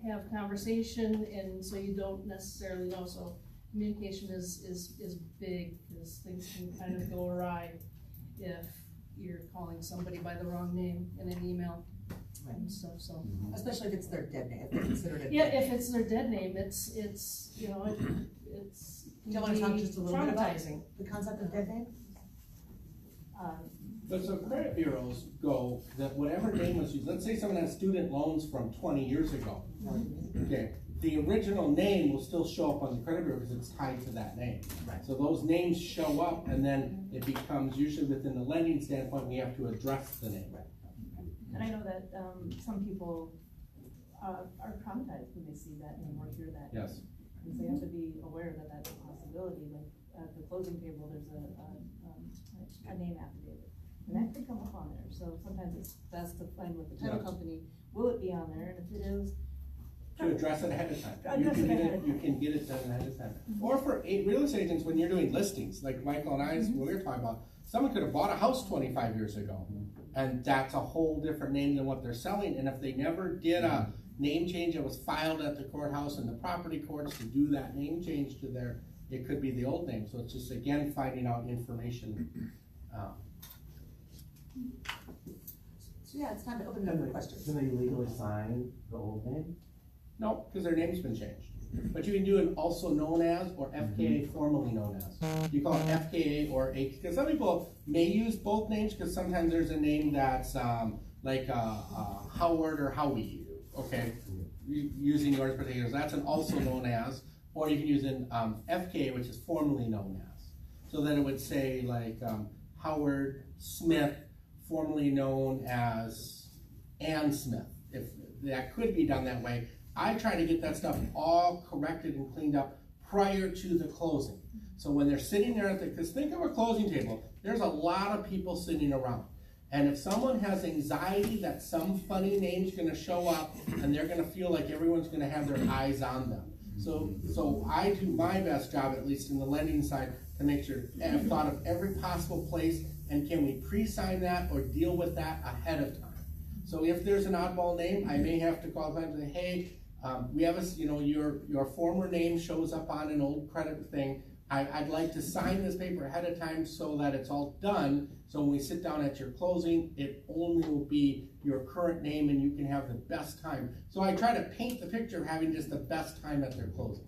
have conversation, and so you don't necessarily know. So communication is big, because things can kind of go awry if you're calling somebody by the wrong name in an email. And stuff, so. Especially if it's their dead name, if they're considered a dead Yeah, name. if it's their dead name, it's Do you want to talk just a little bit about the concept of dead name? But so credit bureaus go that whatever name was used, let's say someone has student loans from 20 years ago. Okay, the original name will still show up on the credit bureau because it's tied to that name. Right. So those names show up, and then it becomes, usually within the lending standpoint, we have to address the name. And I know that some people are traumatized when they see that name or hear that. Yes. And so you have to be aware that that's a possibility. Like at the closing table, there's a name affidavit, and that could come up on there. So sometimes it's best to find with the title company, will it be on there? And if it is, To address it ahead of time. Address it ahead of time. You can get it done ahead of time. Or for real estate agents, when you're doing listings, like Michael and I, when we were talking about, someone could have bought a house 25 years ago, and that's a whole different name than what they're selling. And if they never did a name change that was filed at the courthouse and the property courts to do that name change to their, it could be the old name. So it's just, again, finding out information. So yeah, it's time to open it up for questions. Can they legally sign the old name? No, because their name's been changed. But you can do an also known as or FKA formerly known as. You call it FKA or A, because some people may use both names, because sometimes there's a name that's like Howard or Howie, okay? Using yours particular, that's an also known as, or you can use an FKA, which is formerly known as. So then it would say like Howard Smith, formerly known as Ann Smith. If that could be done that way. I try to get that stuff all corrected and cleaned up prior to the closing. So when they're sitting there at because think of a closing table, there's a lot of people sitting around. And if someone has anxiety that some funny name's gonna show up and they're gonna feel like everyone's gonna have their eyes on them. So I do my best job, at least in the lending side, to make sure I've thought of every possible place, and can we pre-sign that or deal with that ahead of time. So if there's an oddball name, I may have to call them and say, hey, we have your former name shows up on an old credit thing. I'd like to sign this paper ahead of time so that it's all done. So when we sit down at your closing, it only will be your current name and you can have the best time. So I try to paint the picture of having just the best time at their closing.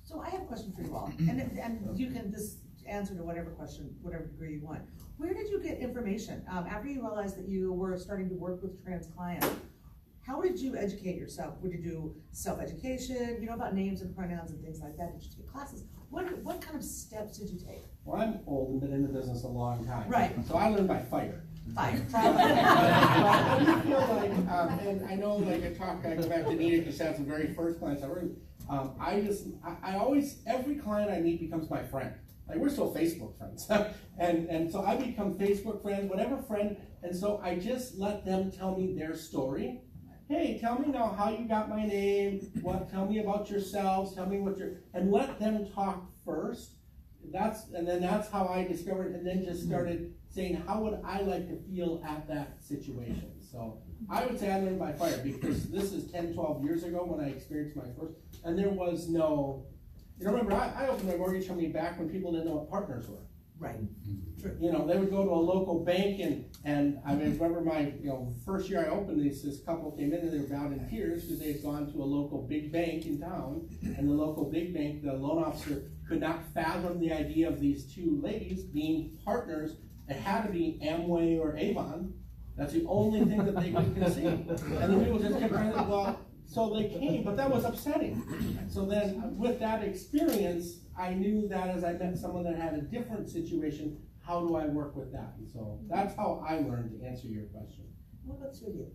So I have a question for you all, and you can just answer to whatever question, whatever degree you want. Where did you get information? After you realized that you were starting to work with trans clients, how did you educate yourself? Would you do self-education, about names and pronouns and things like that? Did you take classes? What kind of steps did you take? Well, I'm old and been in the business a long time. Right. So I learned by fire. Fire. I do feel like, and I know like I go back to Nita because that's the very first clients I worked with. I always, every client I meet becomes my friend. Like we're still Facebook friends. and so I become Facebook friends, whatever friend. And so I just let them tell me their story. Hey, tell me now how you got my name. Tell me about yourselves. Tell me and let them talk first. And then that's how I discovered, and then just started saying, how would I like to feel at that situation? So I would say I learned by fire, because this is 10, 12 years ago when I experienced my first, and there was no, remember I opened my mortgage company back when people didn't know what partners were. Right. True. They would go to a local bank and I remember my first year I opened this couple came in and they were about in tears because they had gone to a local big bank in town, and the local big bank, the loan officer could not fathom the idea of these two ladies being partners. It had to be Amway or Avon. That's the only thing that they could conceive. And the people just kept trying to, So they came, but that was upsetting. So then with that experience, I knew that as I met someone that had a different situation, how do I work with that? And so that's how I learned to answer your question. What about you?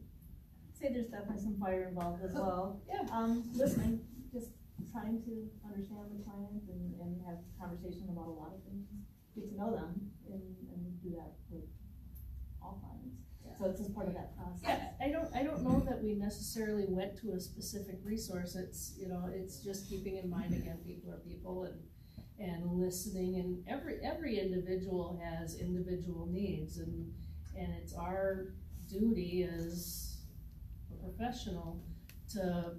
Say there's definitely some fire involved as well. Yeah. Listening, just trying to understand the client and have conversation about a lot of things. Get to know them and do that with all clients. Yeah. So it's just part of that process. Yeah, I don't know that we necessarily went to a specific resource. It's, you know, it's just keeping in mind, again, people are people, and listening, and every individual has individual needs, and it's our duty as a professional to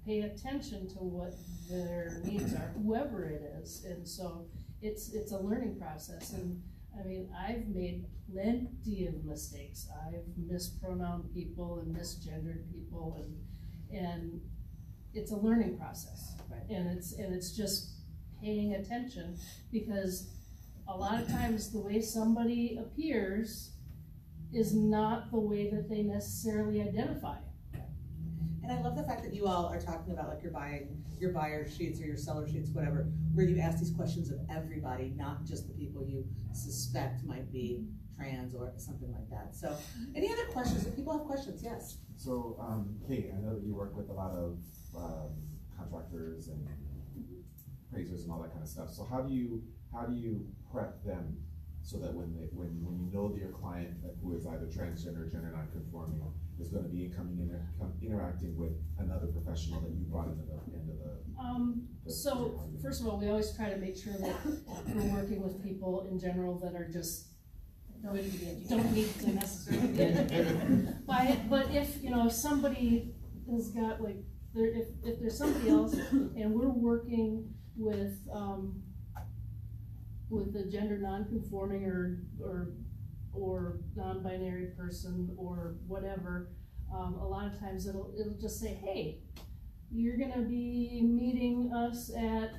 pay attention to what their needs are, whoever it is. And so it's a learning process. And I mean, I've made plenty of mistakes. I've mispronounced people and misgendered people, and it's a learning process. Right. And it's just paying attention, because a lot of times the way somebody appears is not the way that they necessarily identify. And I love the fact that you all are talking about like your buyer sheets or your seller sheets, whatever, where you ask these questions of everybody, not just the people you suspect might be trans or something like that. So any other questions? If people have questions, yes. So Kate, I know that you work with a lot of contractors and appraisers and all that kind of stuff. So how do you prep them so that when you know that your client who is either transgender or gender non-conforming is going to be interacting with another professional that you brought into the so first of all, we always try to make sure that we're working with people in general that are just going to be educated. You don't need to necessarily be educated by it, but if somebody has got like if there's somebody else and we're working with a gender non-conforming or non-binary person or whatever, a lot of times it'll just say, hey, you're gonna be meeting us at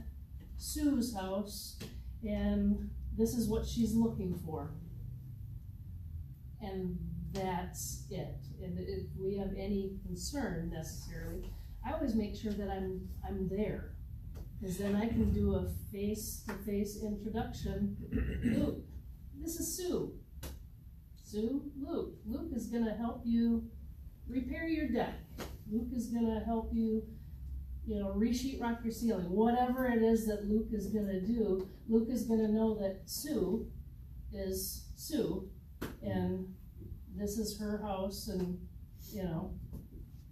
Sue's house, and this is what she's looking for. And that's it. And if we have any concern necessarily, I always make sure that I'm there, because then I can do a face-to-face introduction. Luke, this is Sue. Sue, Luke. Luke is gonna help you repair your deck. Luke is gonna help you, re-sheet rock your ceiling. Whatever it is that Luke is gonna do, Luke is gonna know that Sue is Sue, and this is her house, and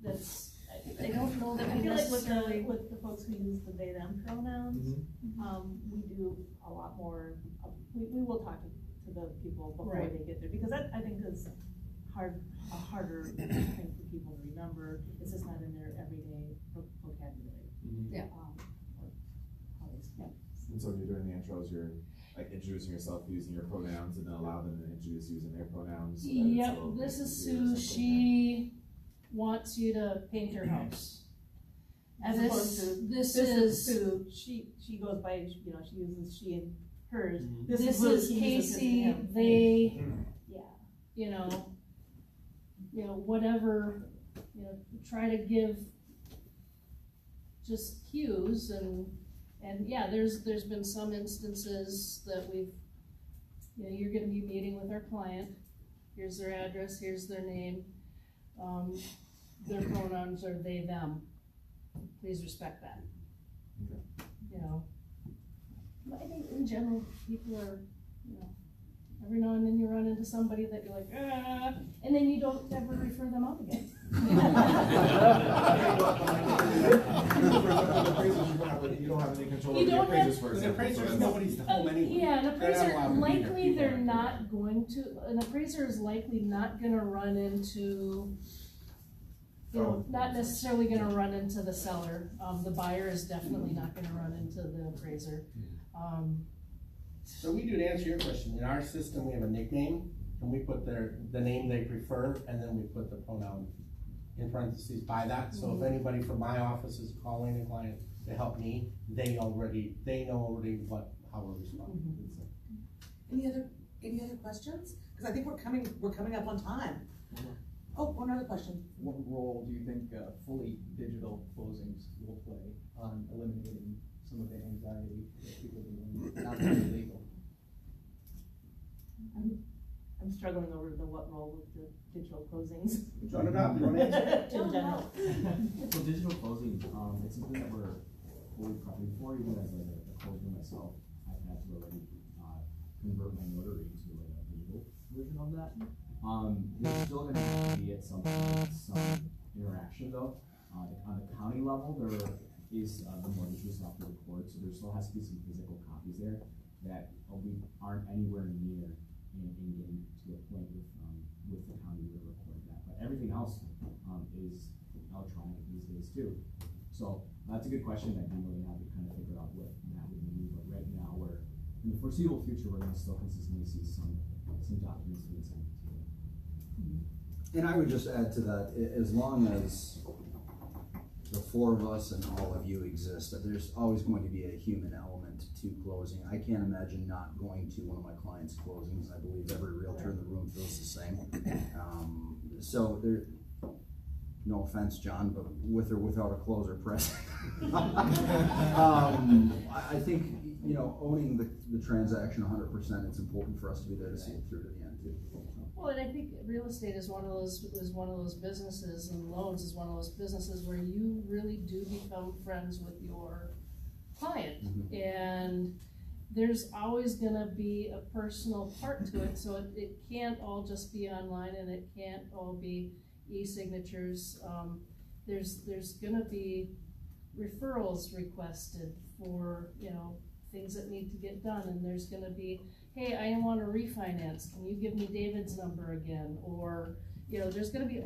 that's. I don't know that I feel like necessarily with the folks who use the they them pronouns, we do a lot more. We will talk to the people before Right. they get there, because that I think is a harder thing for people to remember. It's just not in their everyday vocabulary. Yeah. Or how they speak. And so when you're doing the intros, you're like introducing yourself using your pronouns, and then allow them to introduce using their pronouns. So that it's Yep, a little this bit is easier Sue. or something. She wants you to paint your house. As opposed to This is Sue. She goes by she uses she and hers. This Luke, is he uses his and Casey. him. They, Yeah. whatever. Try to give just cues, and yeah, there's been some instances that we've. You're going to be meeting with our client. Here's their address. Here's their name. Their pronouns are they, them. Please respect that. Okay. But I think in general, people are, every now and then you run into somebody that you're like, and then you don't ever refer them out again. You don't have any control You over the don't appraisers, have- for An example. appraiser so is that's- nobody's home anyway. Yeah, an They're not appraiser, allowed to be there. likely People they're aren't not going to, an appraiser is likely not gonna run into, not necessarily gonna run into the seller. The buyer is definitely not gonna run into the appraiser. So we do, to answer your question, in our system, we have a nickname, and we put the name they prefer, and then we put the pronoun in parentheses by that. So if anybody from my office is calling a client to help me, they know already how we're responding. Any other questions? Because I think we're coming up on time. Oh, another question. What role do you think fully digital closings will play on eliminating some of the anxiety that people are dealing with, not only legal? I'm struggling over the what role with the digital closings. John it up, you want to answer? In general. So digital closing, it's something that we're fully probably before, even as a closer myself, I've had to already convert my notary into a digital version of that. There's still going to have to be at some interaction though. On the county level, there is the mortgages have to record, so there still has to be some physical copies there that we aren't anywhere near in getting to a point with the county to record that. But everything else is electronic these days too. So that's a good question. I didn't really have to kind of figure out what that would mean. But right now, in the foreseeable future, we're going to still consistently see some documents being sent to you. And I would just add to that, as long as the four of us and all of you exist, that there's always going to be a human element to closing. I can't imagine not going to one of my clients' closings. I believe every realtor in the room feels the same. So there, no offense, John, but with or without a closer present. I think, owning the transaction 100%, it's important for us to be there to see it through to the end too. Well, and I think real estate is one of those businesses, and loans is one of those businesses where you really do become friends with your client. Mm-hmm. And there's always gonna be a personal part to it, so it can't all just be online, and it can't all be e-signatures. There's gonna be referrals requested for, things that need to get done, and there's gonna be, hey, I want to refinance, can you give me David's number again? Or, there's gonna be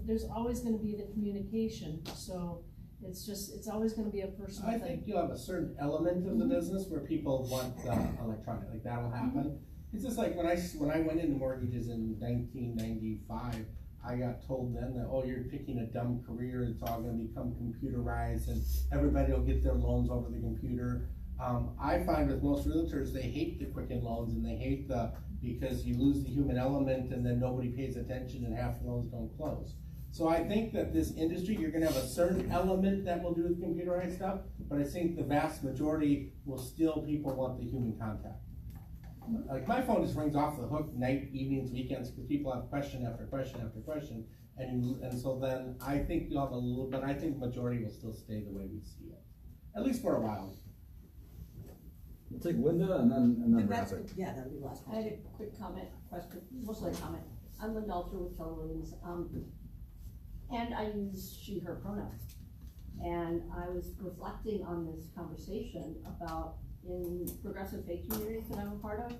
there's always gonna be the communication, so it's always gonna be a personal thing. I think you'll have a certain element of the business where people want electronic, like that'll happen. It's just like when I went into mortgages in 1995, I got told then that, oh, you're picking a dumb career, it's all gonna become computerized and everybody will get their loans over the computer. I find with most realtors, they hate the Quicken loans and they hate because you lose the human element and then nobody pays attention and half the loans don't close. So I think that this industry, you're gonna have a certain element that will do with computerized stuff, but I think the vast majority will still, people want the human contact. Like my phone just rings off the hook night, evenings, weekends, because people have question after question after question. And so then I think you'll have a little, but I think majority will still stay the way we see it. At least for a while. We'll take Linda and then wrap it. Yeah, that'll be the last I had question. a quick question, mostly a comment. I'm Linda Alter with Keller Williams, and I use she, her pronouns. And I was reflecting on this conversation about in progressive faith communities that I'm a part of,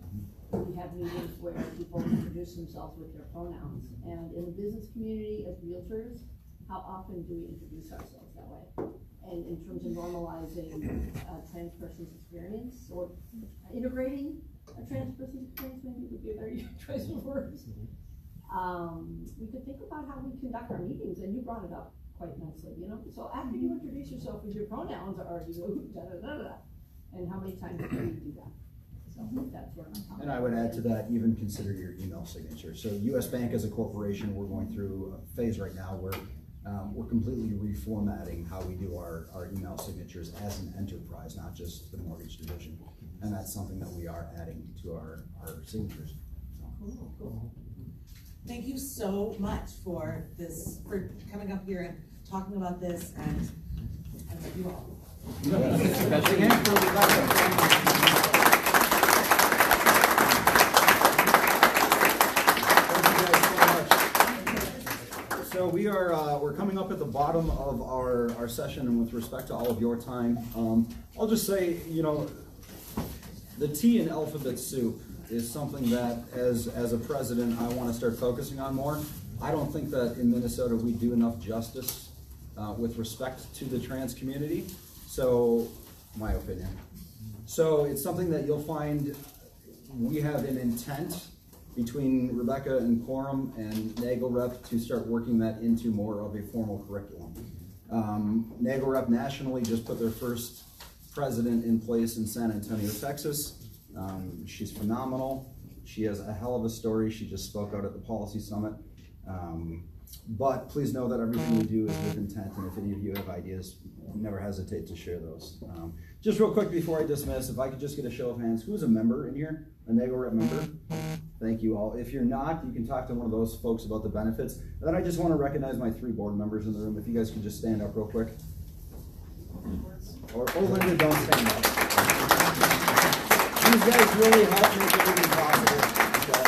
we have meetings where people introduce themselves with their pronouns. And in the business community as realtors, how often do we introduce ourselves that way? And in terms of normalizing a trans person's experience, or integrating a trans person's experience, maybe would be a better choice of words. We could think about how we conduct our meetings, and you brought it up quite nicely, So after you introduce yourself with your pronouns, or you da-da-da-da, and how many times do you do that? So that's where my comment. And I would add to that, even consider your email signature. So US Bank as a corporation, we're going through a phase right now where we're completely reformatting how we do our email signatures as an enterprise, not just the mortgage division. And that's something that we are adding to our signatures. Cool. Thank you so much for coming up here and talking about this, and I love you all. So we're coming up at the bottom of our session, and with respect to all of your time, I'll just say, the T in alphabet soup is something that, as a president, I want to start focusing on more. I don't think that in Minnesota we do enough justice with respect to the trans community. So, my opinion. So it's something that you'll find we have an intent between Rebecca and Quorum and NAGLREP to start working that into more of a formal curriculum. NAGLREP nationally just put their first president in place in San Antonio, Texas. She's phenomenal. She has a hell of a story. She just spoke out at the policy summit. But please know that everything we do is with intent, and if any of you have ideas, never hesitate to share those. Just real quick before I dismiss, if I could just get a show of hands, who's a member in here? A NAGO rep member? Thank you all. If you're not, you can talk to one of those folks about the benefits. And then I just want to recognize my 3 board members in the room. If you guys could just stand up real quick. Or Linda, don't stand up. These guys really help make everything possible. Okay.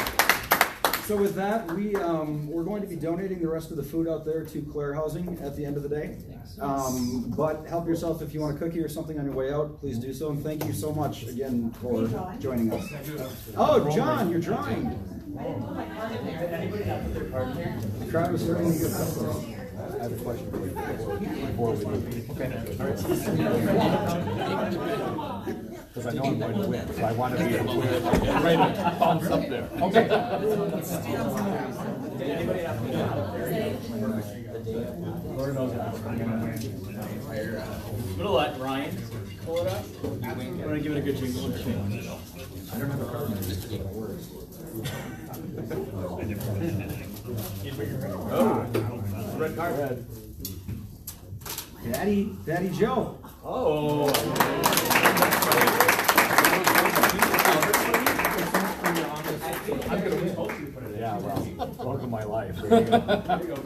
So with that, we're going to be donating the rest of the food out there to Clare Housing at the end of the day. But help yourself if you want a cookie or something on your way out, please do so. And thank you so much again for joining us. Oh, John, you're drawing. The crowd was starting to get up. I have a question for you before we leave. Because I know I'm going to win, so I want to be able to write a thumbs up there. Okay. I'm gonna let Ryan pull it up. I'm gonna give it a good jingle and change. I don't have a card. Oh, red card. Daddy Joe. Oh. I'm gonna win. Yeah, well, welcome my life. There you go.